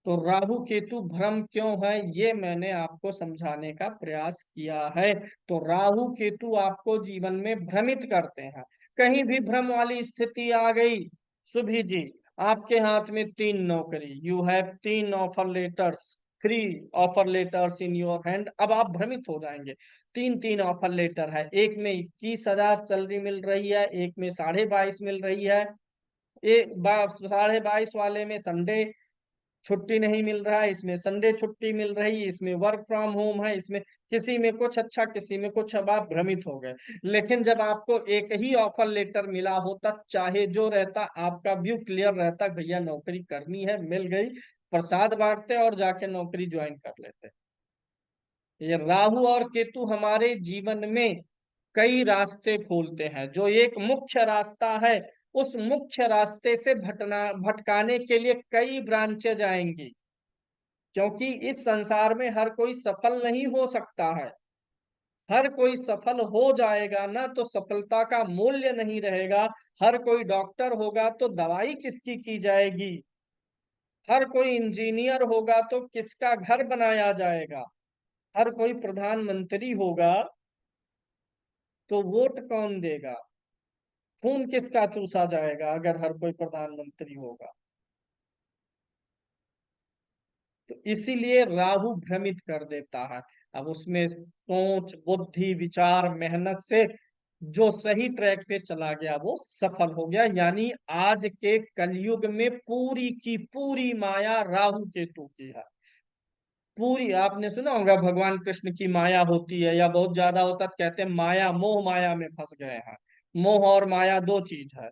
तो राहु केतु भ्रम क्यों है, ये मैंने आपको समझाने का प्रयास किया है। तो राहु केतु आपको जीवन में भ्रमित करते हैं। कहीं भी भ्रम वाली स्थिति आ गई, सुभी जी, आपके हाथ में 3 नौकरी, you have 3 offer letters, 3 offer letters in your hand, अब आप भ्रमित हो जाएंगे। 3 3 ऑफर लेटर है, एक में 21,000 सैलरी मिल रही है, एक में 22.5 मिल रही है, एक 22.5 वाले में संडे छुट्टी नहीं मिल रहा है, इसमें संडे छुट्टी मिल रही है, इसमें वर्क फ्रॉम होम है, इसमें किसी में कुछ अच्छा, किसी में कुछ। अब आप भ्रमित हो गए। लेकिन जब आपको एक ही ऑफर लेटर मिला होता, चाहे जो रहता, आपका व्यू क्लियर रहता, भैया नौकरी करनी है, मिल गई, प्रसाद बांटते और जाके नौकरी ज्वाइन कर लेते। ये राहु और केतु हमारे जीवन में कई रास्ते खोलते हैं। जो एक मुख्य रास्ता है, उस मुख्य रास्ते से भटकाने के लिए कई ब्रांचेज आएंगी। क्योंकि इस संसार में हर कोई सफल नहीं हो सकता है। हर कोई सफल हो जाएगा ना, तो सफलता का मूल्य नहीं रहेगा। हर कोई डॉक्टर होगा तो दवाई किसकी की जाएगी। हर कोई इंजीनियर होगा तो किसका घर बनाया जाएगा। हर कोई प्रधानमंत्री होगा तो वोट कौन देगा। खून किसका चूसा जाएगा अगर हर कोई प्रधानमंत्री होगा। तो इसीलिए राहु भ्रमित कर देता है। अब उसमें सोच बुद्धि विचार मेहनत से जो सही ट्रैक पे चला गया वो सफल हो गया। यानी आज के कलयुग में पूरी की पूरी माया राहु केतु की है। पूरी, आपने सुना होगा भगवान कृष्ण की माया होती है या बहुत ज्यादा होता, तो कहते हैं माया, मोह माया में फंस गए हैं। मोह और माया दो चीज है।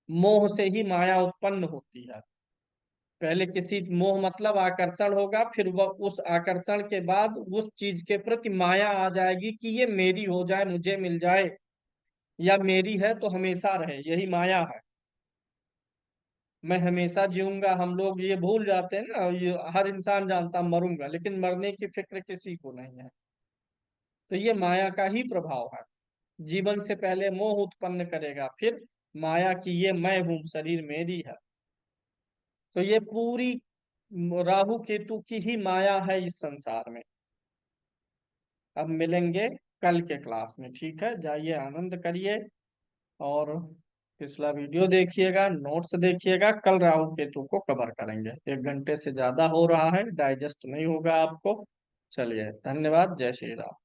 मोह से ही माया उत्पन्न होती है। पहले किसी मोह मतलब आकर्षण होगा, फिर वह उस आकर्षण के बाद उस चीज के प्रति माया आ जाएगी कि ये मेरी हो जाए, मुझे मिल जाए, या मेरी है तो हमेशा रहे, यही माया है। मैं हमेशा जीऊंगा, हम लोग ये भूल जाते हैं ना, ये हर इंसान जानता मरूंगा, लेकिन मरने की फिक्र किसी को नहीं है। तो ये माया का ही प्रभाव है। जीवन से पहले मोह उत्पन्न करेगा, फिर माया की ये मैं हूं, शरीर मेरी है। तो ये पूरी राहु केतु की ही माया है इस संसार में। अब मिलेंगे कल के क्लास में, ठीक है? जाइए आनंद करिए और पिछला वीडियो देखिएगा, नोट्स देखिएगा। कल राहु केतु को कवर करेंगे, 1 घंटे से ज्यादा हो रहा है, डाइजेस्ट नहीं होगा आपको। चलिए, धन्यवाद, जय श्री राम।